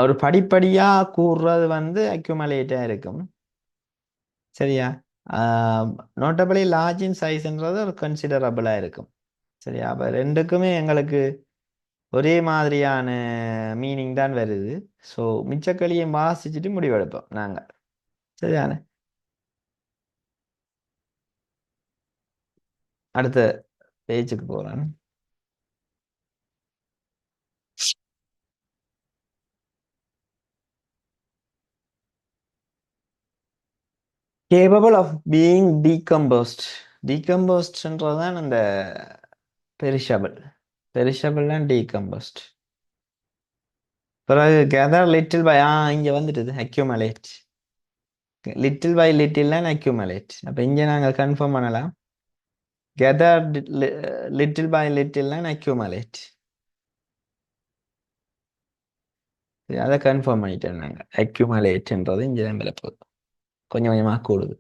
ஒரு படிப்படியாக கூறுறது வந்து அக்யூமலேட்டாக இருக்கும். சரியா? நோட்டபிளி லார்ஜ் இன் சைஸ்ன்றது ஒரு கன்சிடரபிளாக இருக்கும். சரியா? அப்போ ரெண்டுக்குமே எங்களுக்கு ஒரே மாதிரியான மீனிங் தான் வருது. ஸோ மிச்சக்களியை வாசிச்சுட்டு முடிவெடுப்போம் நாங்கள். சரிதானே? அடுத்த பேஜுக்கு போகிறேன். Capable of being decomposed. டீகம்போஸ்ட்ன்றது தான் அந்த பெரிஷபிள். பெரிஷபிள் தான் டீகம்போஸ்ட். பிறகு கெதர் லிட்டில் பை இங்கே வந்துட்டுது அக்யூமலேட். லிட்டில் பை லிட்டில் தான் அக்யூமலேட். அப்போ இங்கே நாங்கள் கன்ஃபார்ம் பண்ணலாம். கெதர் லிட்டில் பை லிட்டில் தான் அக்யூமலேட். அதை கன்ஃபார்ம் பண்ணிட்டோம் நாங்கள். அக்யூமலேட்ன்றது இங்கே தான் வரப்போகுது. கொஞ்சம் கொஞ்சமாக கூடுது.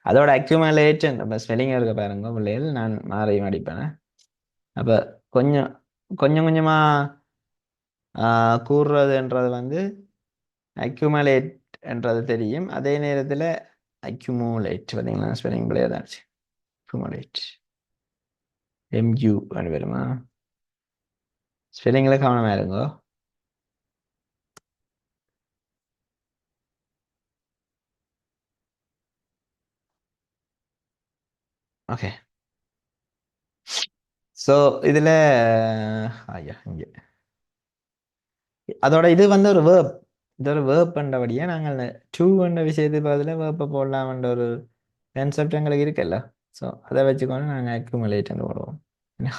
அதோட அக்யூமலேட் நம்ம ஸ்பெல்லிங் இருக்க பாருங்க பிள்ளைகள், நான் மாறையும் அடிப்பேன். அப்போ கொஞ்சம் கொஞ்சம் கொஞ்சமாக கூறுறதுன்றது வந்து அக்யூமலேட் என்றது தெரியும். அதே நேரத்தில் அக்யூமுலேட் பார்த்தீங்கன்னா ஸ்பெல்லிங் பிள்ளையா தான் இருந்துச்சு. அக்யூமுலேட் எம்யூ அப்படி வருமா? ஸ்பெல்லிங்கில் கவனமாக இருங்கோ. ஓகே. ஸோ இதில் ஐயா இங்கே அதோட இது வந்து ஒரு வேர்ப். இது ஒரு வேர்ப் பண்ணுறபடியே நாங்கள் டூ என்ற விஷயத்துக்கு பதில் வேர்ப்பை போடலாம்ன்ற ஒரு கான்செப்ட் எங்களுக்கு இருக்குல்ல. ஸோ அதை வச்சுக்கொண்டு நாங்கள் அக்யூமுலேட் போடுவோம்.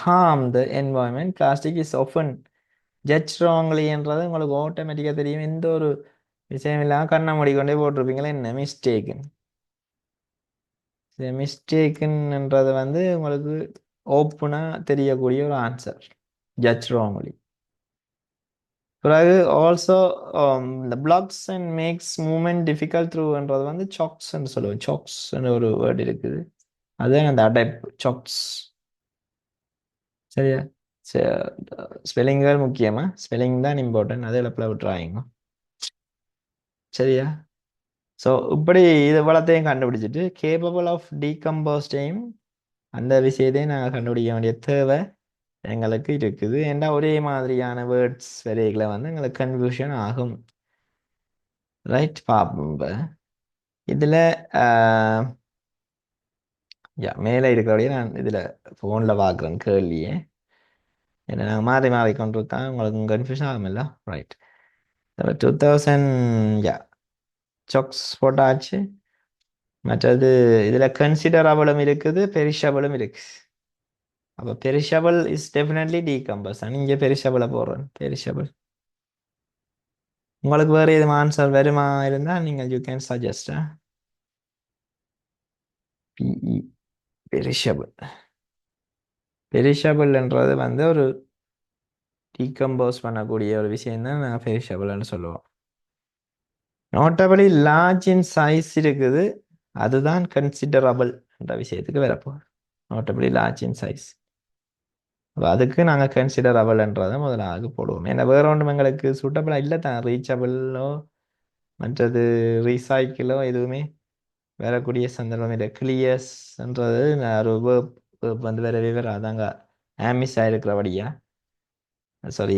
Harm the environment plastic is often judge ராங்லின்றது உங்களுக்கு ஆட்டோமேட்டிக்காக தெரியும். எந்த ஒரு விஷயம் இல்லாமல் கண்ணை மூடிக்கொண்டே போட்டிருப்பீங்களா என்ன மிஸ்டேக்குன்னு. மிஸ்டேக்குன்றது வந்து உங்களுக்கு ஓப்பனாக தெரியக்கூடிய ஒரு ஆன்சர், ஜட்ஜ் ராங்லி. பிறகு ஆல்சோ இந்த blocks and makes movement difficult த்ரூன்றது வந்து சாக்ஸ்ன்னு சொல்லுவோம். சாக்ஸ்ன்னு ஒரு வேர்டு இருக்குது, அதுதான் அந்த அடைப்பு சாக்ஸ். சரியா? ஸ்பெல்லிங்கள் முக்கியமா? ஸ்பெல்லிங் தான் இம்பார்ட்டன்ட், அது இழப்பில் விட்டுறாங்க. சரியா? ஸோ இப்படி இது வளத்தையும் கண்டுபிடிச்சிட்டு கேப்பபிள் ஆஃப் டீகம்போஸ்டையும் அந்த விஷயத்தையும் நாங்கள் கண்டுபிடிக்க வேண்டிய தேவை எங்களுக்கு இருக்குது. ஏன்னா ஒரே மாதிரியான வேர்ட்ஸ் வரைகளை வந்து எங்களுக்கு கன்ஃபியூஷன் ஆகும். ரைட்? பார்ப்போம் இப்போ இதில் மேலே இருக்கிறபடியே நான் இதில் ஃபோனில் பார்க்குறேன் கேள்வியே. ஏன்னா நாங்கள் மாறி மாறி கொண்டிருக்கேன், உங்களுக்கு கன்ஃபியூஷன் ஆகுமில்ல? ரைட். 2000 சாக்ஸ் போட்டாச்சு. மற்றது இதில் கன்சிடரபிளும் இருக்குது, பெரிஷபிளும் இருக்குது. அப்போ பெரிஷபிள் இஸ் டெஃபினெட்லி டீகம்பஸ். இங்கே பெரிஷபிளை போடுறேன். பெரிஷபிள். உங்களுக்கு வேறு எதுவும் ஆன்சர் வருமா இருந்தால் நீங்கள் you can suggest. Be perishable. பெரிஷபிள்ன்றது வந்து ஒரு டீகம்போஸ் பண்ணக்கூடிய ஒரு விஷயம் தான் நாங்கள் பெரிஷபிள்னு சொல்லுவோம். நோட்டபிளி லார்ஜ் இன் சைஸ் இருக்குது, அதுதான் கன்சிடரபிள் என்ற விஷயத்துக்கு வரப்போகுது. நோட்டபிளி லார்ஜ் இன் சைஸ், அதுக்கு நாங்கள் கன்சிடரபிள்ன்றதை முதலாக போடுவோம். ஏன்னா வேற ஒன்றும் எங்களுக்கு சூட்டபிளாக இல்லை தான். ரீச்சபிளோ மற்றது ரீசைக்கிளோ எதுவுமே வரக்கூடிய சந்தர்ப்பம் இல்லை. கிளியர்ஸ்ன்றது ஒரு வேர்ப் வந்து வரவே வராதாங்க ஆமிஸ் ஆகிருக்கிறபடியா. சாரி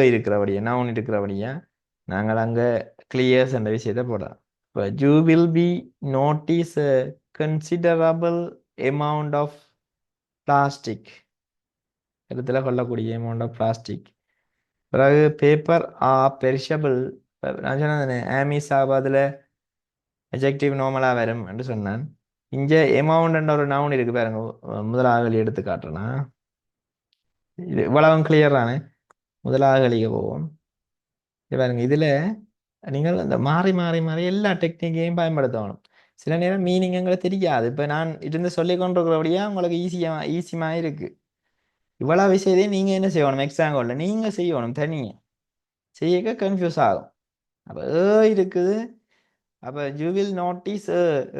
இருக்கிறபடியா நவுன் இருக்கிறபடியா நாங்கள் அங்கே கிளியர்ஸ் என்ற விஷயத்தை போடலாம். இப்போ you will be notice a considerable amount of plastic, இடத்துல கொள்ளக்கூடிய amount of plastic. பிறகு பேப்பர் ஆ பெரிஷபிள். நான் சொன்னேன் ஆமிஸ் ஆபாதில் எஜெக்டிவ் நார்மலாக வரும் என்று சொன்னேன். இங்கே எமௌண்ட் என்ற ஒரு நவுன் இருக்கு பாருங்க. முதலாக எடுத்து காட்டுறேன்னா இது இவ்வளவும் கிளியர் தானே. முதலாக வெளியே போவோம். இது பாருங்க, இதுல நீங்கள் அந்த மாறி மாறி மாறி எல்லா டெக்னிக்கையும் பயன்படுத்தணும். சில நேரம் மீனிங் எங்களுக்கு தெரியாது. இப்போ நான் இருந்து சொல்லி கொண்டிருக்கிறபடியா உங்களுக்கு ஈஸியாக இருக்கு. இவ்வளவு விஷயத்தையும் நீங்க என்ன செய்யணும், எக்ஸாம் ஹாலில் நீங்க செய்யணும் தனியாக. செய்ய கன்ஃபியூஸ் ஆகும். அப்போ இருக்குது. அப்போ யூ வில் நோட்டீஸ்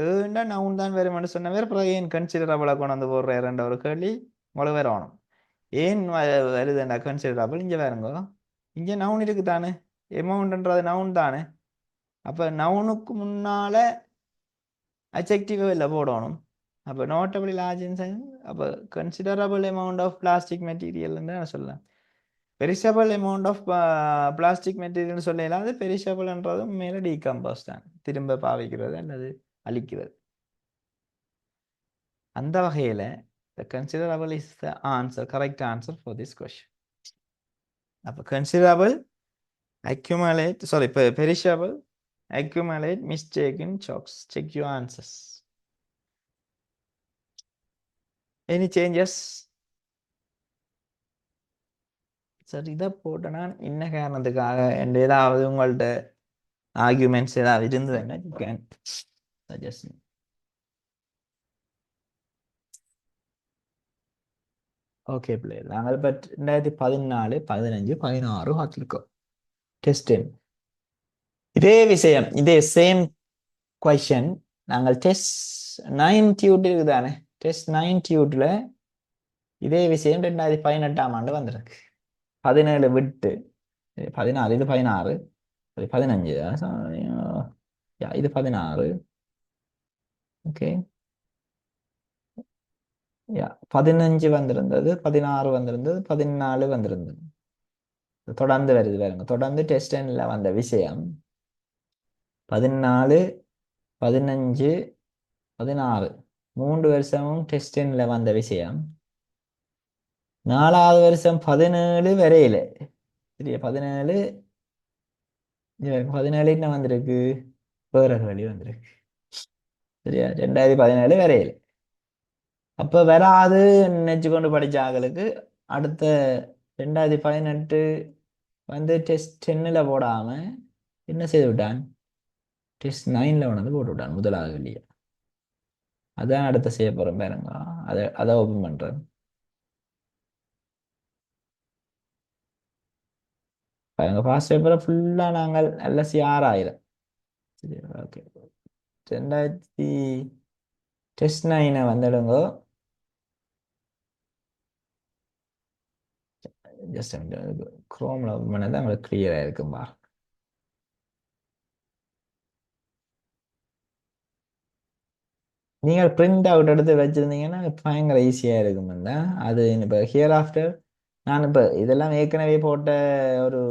ஏண்டா நவுன் தான் வருமானு சொன்ன வேறு அப்புறம் ஏன் கன்சிடரபிளாக கொண்டு வந்து போடுற ரெண்ட ஒரு கேள்வி உங்களுக்கு வரணும். ஏன் வருதுண்டா கன்சிடரபிள்? இங்கே வேறுங்கோ, இங்கே நவுன் இருக்கு தானே, எமௌண்ட்ன்றது நவுன் தானே. அப்போ நவுனுக்கு முன்னால அட்ஜெக்டிவ் இல்லை போடணும். அப்போ நோட்டபிள் லார்ஜ் இன் சைஸ். அப்போ கன்சிடரபிள் அமௌண்ட் ஆஃப் பிளாஸ்டிக் மெட்டீரியல்னு நான் சொல்லலாம். பெரிஷபிள் அமௌண்ட் ஆஃப் பிளாஸ்டிக் மெட்டீரியல்னு சொல்லலாம். அது பெரிஷபிள்ன்றது மேலே டீகம்போஸ் தான், திரும்ப பாவிக்கிறது அல்லது அழிக்கிறது. அந்த வகையில் the considerable is the answer, correct answer for this question. அப்போ considerable, accumulate, sorry, perishable, accumulate, mistaken, chocks. Check your answers. Any changes? Sir இதை போட்டு நான் என்ன காரணத்துக்காக எந்த ஏதாவது உங்கள்கிட்ட ஆர்கியூமெண்ட்ஸ் ஏதாவது இருந்ததுன்னா யூ கேன் சஜஸ்ட். ஓகே பிள்ளை, நாங்கள் இப்போ 2014, 15, 16 பார்த்துருக்கோம். டெஸ்ட் இதே விஷயம், இதே சேம் கொஷன் நாங்கள் டெஸ்ட் 9 டியூட் இருக்குதானே, டெஸ்ட் 9 டியூட்ல இதே விஷயம் 2018ஆம் ஆண்டு வந்திருக்கு. 17 விட்டு 14, இது 16, 15, இது 16. ஓகே, 15 வந்திருந்தது, 16 வந்திருந்தது, 14 வந்திருந்தது. தொடர்ந்து வருது பாருங்க. தொடர்ந்து டெஸ்ட் 10ல வந்த விஷயம் 14, 15, 16 3 வருஷமும் டெஸ்ட் 10ல வந்த விஷயம் 4வது வருஷம் 17 வரையில. சரியா, 17 என்ன வந்திருக்கு, வேற வழி வந்திருக்கு. சரியா, 2017 வரையில. அப்ப வராது நினைச்சு கொண்டு படிச்ச ஆகளுக்கு அடுத்த 2018 வந்து டெஸ்ட் 10ல போடாம என்ன செய்து விட்டான், டெஸ்ட் 9ல வந்து போட்டு விட்டான் முதலாவது வெளியே. அதான் அடுத்த செய்ய போறேன் பாருங்க. அதை ஓப்பன் பண்றேன் பாருங்க. ஃபாஸ்ட் பேப்பரை ஃபுல்லா நாங்கள் எல்எஸ்சி 6000. சரி, ஓகே. 2000 டெஸ்ட் 9 வந்துடுங்க. ஜஸ்ட் குரோம்ல ஓப்பன் பண்ணதான் உங்களுக்கு கிளியரா இருக்கும்பா. நீங்கள் பிரிண்ட் அவுட் எடுத்து வச்சிருந்தீங்கன்னா பயங்கர ஈஸியா இருக்கும். அது இப்போ ஹியர் ஆஃப்டர் நான் இப்போ இதெல்லாம் ஏற்கனவே போட்ட ஒரு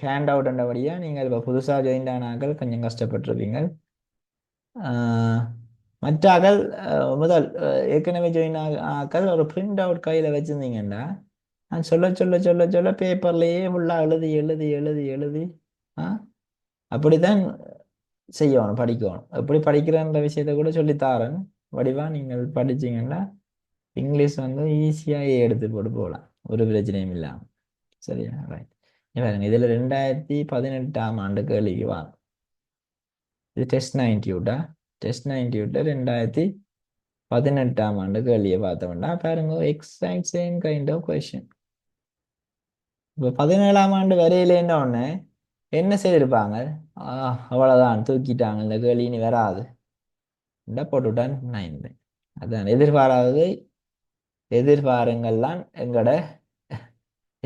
ஹேண்ட் அவுட்ன்றபடியா நீங்கள் இப்போ புதுசாக ஜாயின் ஆனாக்கள் கொஞ்சம் கஷ்டப்பட்டிருப்பீங்க. மற்ற ஆக்கள் முதல் ஏற்கனவே ஜாயின் ஆக்கள் ஒரு பிரிண்ட் அவுட் கையில் வச்சுருந்தீங்கன்னா நான் சொல்ல சொல்ல சொல்ல சொல்ல பேப்பர்லேயே ஃபுல்லாக எழுதி எழுதி எழுதி எழுதி அப்படித்தான் செய்யணும், படிக்கணும். எப்படி படிக்கிறன்ற விஷயத்த கூட சொல்லித்தாரன் வடிவா. நீங்கள் படிச்சீங்கன்னா இங்கிலீஷ் வந்து ஈஸியாக எடுத்து போட்டு போகலாம், ஒரு பிரச்சனையும் இல்லாமல். சரியா, ரைட். இதில் 2018ஆம் ஆண்டு கேள்விக்கு வாங்க. இது டெஸ்ட் 90 டெஸ்ட் 90 2018ஆம் ஆண்டு கேள்வியை பார்த்தோம்னா பாருங்க, exact same kind of question. இப்போ 17ஆம் ஆண்டு வரையிலேன்ற உடனே என்ன செய்திருப்பாங்க, அவ்வளோதான் தூக்கிட்டாங்க, இந்த கேள்வி இனி வராது போட்டுவிட்டான் 9. அதான் எதிர்பாராதது எதிர்பாருங்கள்லாம் எங்களோட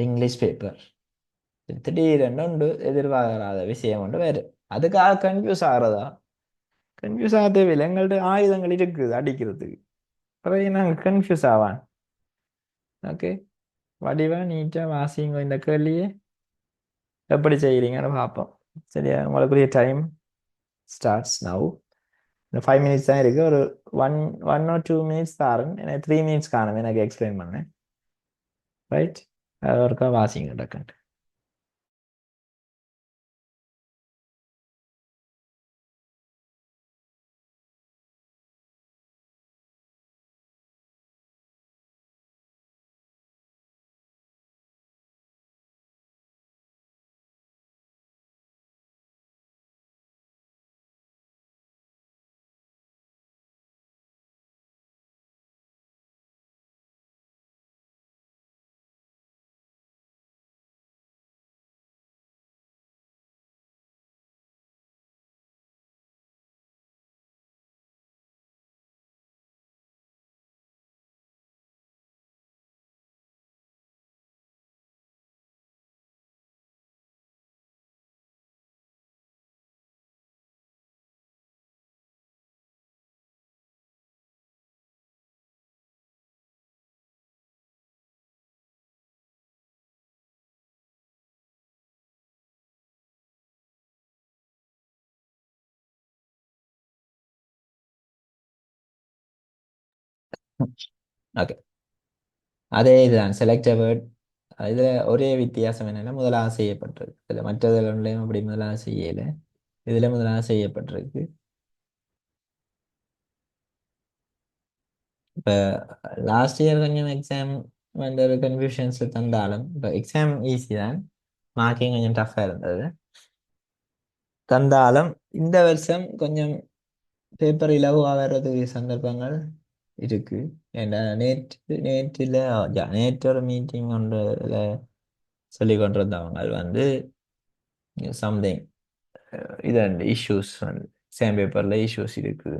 இங்கிலீஷ் பேப்பர். திடீரென்று உண்டு எதிர்பாராத விஷயம் ஒன்று வேறு. அதுக்காக கன்ஃபியூஸ் ஆகிறதா? கன்ஃபியூஸ் ஆக தேவையில்லை, எங்கள்கிட்ட ஆயுதங்கள் இருக்குது அடிக்கிறதுக்கு. பிறகு நாங்கள் கன்ஃபியூஸ் ஆவான். ஓகே, வடிவா நீட்டா வாசிங்க இந்த கேள்வியே எப்படி செய்கிறீங்கன்னு பார்ப்போம். சரியா? உங்களுக்குரிய டைம் ஸ்டார்ட்ஸ் நவ். இந்த 5 மினிட்ஸ் தான் இருக்கு. ஒரு ஒன் 1 or 2 மினிட்ஸ் தாரன். எனக்கு 3 மினிட்ஸ் காணும் எனக்கு எக்ஸ்பிளைன் பண்ணேன். ரைட்? அது ஒருக்கா வாசிங்க டக்குன்ட்டு. ஓகே. அதே இதுதான் செலக்ட் வேர்ட். இதுல ஒரே வித்தியாசம் என்னன்னா முதலாக செய்யப்பட்டிருக்கு. இதுல மற்றதுலையும் அப்படி முதலாக செய்யல. இதுல முதலாக செய்யப்பட்டிருக்கு. இப்போ லாஸ்ட் இயர் கொஞ்சம் எக்ஸாம் வந்து ஒரு கன்ஃபியூஷன்ஸ் தந்தாலும் இப்போ எக்ஸாம் ஈஸி தான். மார்க்கிங் கொஞ்சம் டஃப்பாக இருந்தது தந்தாலும் இந்த வருஷம் கொஞ்சம் பேப்பர் இலகுவாக வர்றதுக்கு சந்தர்ப்பங்கள் இருக்கு. ஏன்னா நேற்று ஒரு மீட்டிங் ஒன்றில் சொல்லி கொண்டிருந்தவங்க அது வந்து சம்திங் இது இஷ்யூஸ் வந்து எக்ஸாம் பேப்பரில் இஷ்யூஸ் இருக்கு.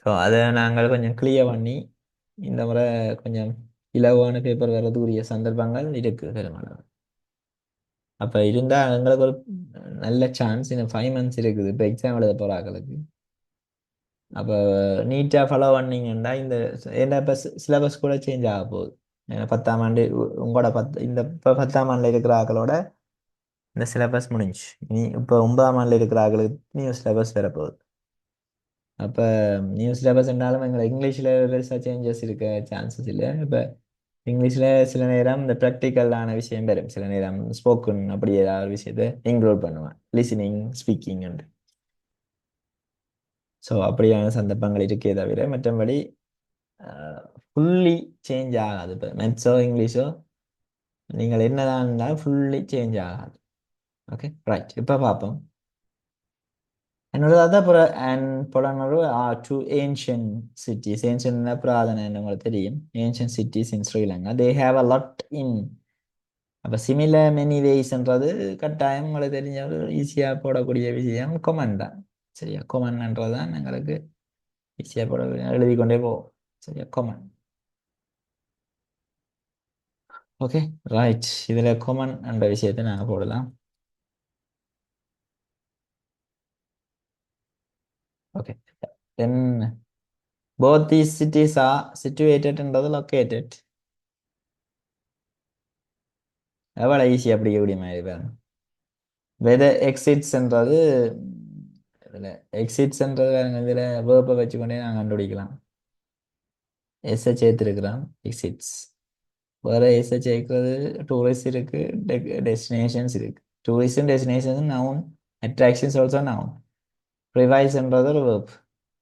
ஸோ அதை நாங்கள் கொஞ்சம் கிளியர் பண்ணி இந்த முறை கொஞ்சம் இலகுவான பேப்பர் வர்றதுக்குரிய சந்தர்ப்பங்கள் இருக்கு பெரும்பாலும். அப்போ இருந்தால் எங்களுக்கு ஒரு நல்ல சான்ஸ். இன்னும் 5 மந்த்ஸ் இருக்குது இப்போ எக்ஸாம் எழுத போகிறாங்களுக்கு. அப்போ நீட்டாக ஃபாலோ பண்ணீங்கன்னா இந்த ஏன்னா இப்போ சிலபஸ் கூட சேஞ்ச் ஆக போகுது. ஏன்னா 10ஆம் ஆண்டு உங்களோட இந்த இப்போ 10ஆம் ஆண்டில் இருக்கிற ஆக்களோட இந்த சிலபஸ் முடிஞ்சு இனி இப்போ 9ஆம் ஆண்டில் இருக்கிற ஆக்களுக்கு நியூ சிலபஸ் வரப்போகுது. அப்போ நியூ சிலபஸ் என்றாலும் எங்களை இங்கிலீஷில் பெருசாக சேஞ்சஸ் இருக்க சான்சஸ் இல்லை. இப்போ இங்கிலீஷில் சில நேரம் இந்த ப்ராக்டிக்கலான விஷயம் வரும். சில நேரம் ஸ்போக்கன் அப்படி ஏதாவது விஷயத்தை இன்க்ளூட் பண்ணுவேன். லிசனிங் ஸ்பீக்கிங் உண்டு. ஸோ அப்படியான சந்தர்ப்பங்கள் இருக்கே தவிர மற்றபடி ஃபுல்லி சேஞ்ச் ஆகாது. இப்போ மேத்ஸோ இங்கிலீஷோ நீங்கள் என்னதான் இருந்தாலும் ஃபுல்லி சேஞ்ச் ஆகாது. Okay right. இப்போ பார்ப்போம். என்னோட அதான் and Polonnaruwa two ancient cities. Ancient புராதன உங்களுக்கு தெரியும். Ancient cities in Sri Lanka they have a lot in. அப்போ சிமிலர் மெனி வேஸ்ன்றது கட்டாயம் உங்களுக்கு தெரிஞ்ச ஒரு ஈஸியாக போடக்கூடிய விஷயம் கொமன் தான். சரியா? கொமன்ன்றது தான் எங்களுக்கு ஈஸியாக போட எழுதி கொண்டே போவோம். சரியா? கொமன். Okay right. இதில் கொமன் என்ற விஷயத்தை நாங்கள் போடலாம். Okay then both these cities are situated located. எவ்வளோ ஈஸி அப்படி எப்படி மாதிரி பாருங்க. வெதர் எக்ஸிட்ஸ்ன்றது இதில் எக்ஸிட்ஸ்ன்றது வேறுங்க. இதில் வேர்ப்பை வச்சுக்கொண்டே நாங்கள் கண்டுபிடிக்கலாம். எஸ்ஸை சேர்த்துருக்குறோம் எக்ஸிட்ஸ். வேறு எஸ்ஸை சேர்க்கிறது டூரிஸ்ட் இருக்கு, டெஸ்டினேஷன்ஸ் இருக்கு. டூரிஸ்டும் destinations noun, attractions also noun. ப்ரிவைஸ்ன்றது ஒரு வேர்ப்.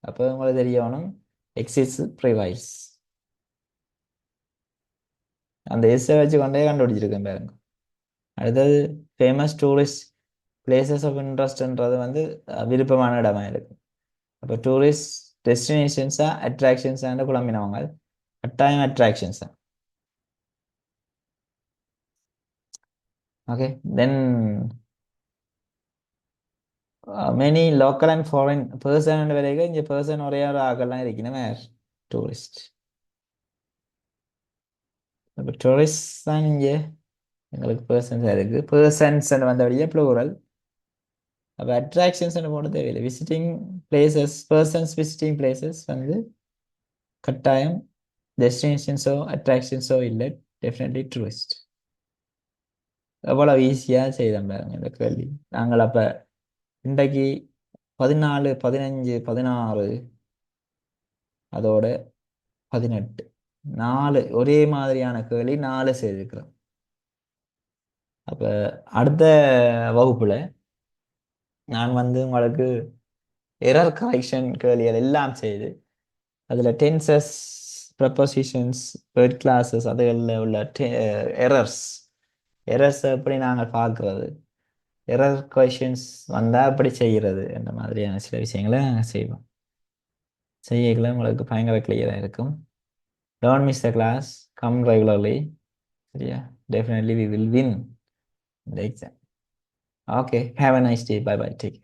அப்போ உங்களுக்கு தெரியணும் எக்ஸிட்ஸ் ப்ரிவைஸ். அந்த எஸ்ஸை வச்சு கொண்டே கண்டுபிடிச்சிருக்கேன் பாருங்க. அடுத்தது ஃபேமஸ் டூரிஸ்ட் பிளேசஸ் ஆஃப் இன்ட்ரெஸ்ட்ன்றது வந்து விருப்பமான இடமா இருக்கு. அப்போ டூரிஸ்ட் டெஸ்டினேஷன்ஸா அட்ராக்ஷன்ஸான குழம்பினவங்க கட்டாயம் அட்ராக்ஷன்ஸ் தான். Okay then many local and foreign person வரைக்கும் இங்கே பர்சன் ஒரே ஒரு ஆகலாம் இருக்கணும் டூரிஸ்ட். இப்போ டூரிஸ்ட் தான் இங்கே எங்களுக்கு பர்சன்ஸ் இருக்கு. பர்சன்ஸ் வந்தபடியே ப்ளூரல். அப்போ அட்ராக்ஷன்ஸ் போட தேவையில்லை. Visiting places persons visiting places வந்து கட்டாயம் டெஸ்டினேஷன்ஸோ அட்ராக்ஷன்ஸோ இல்லை. டெஃபினெட்லி ட்ரூஸ்ட். எவ்வளவு ஈஸியாக செய்தோம் பாருங்க இந்த கேள்வி. நாங்கள் அப்போ இன்றைக்கு 14, 15, 16 அதோட 18 4 ஒரே மாதிரியான கேள்வி 4 செய்திருக்கிறோம். அப்போ அடுத்த வகுப்புல நான் வந்து உங்களுக்கு எரர் கரெக்ஷன் கேள்விகள் எல்லாம் செய்து அதில் டென்சஸ், ப்ரப்போசிஷன்ஸ், வேர்ட் கிளாஸஸ் அதுகளில் உள்ள எரர்ஸ் எப்படி நாங்கள் பார்க்குறது, எரர் கொஷின்ஸ் வந்தால் எப்படி செய்கிறது என்ற மாதிரியான சில விஷயங்களை நாங்கள் செய்வோம். செய்யல உங்களுக்கு பயங்கர கிளியராக இருக்கும். Don't miss the class, come regularly. சரியா? டெஃபினெட்லி வி வில் வின் இந்த எக்ஸாம். Okay, have a nice day. Bye bye, take.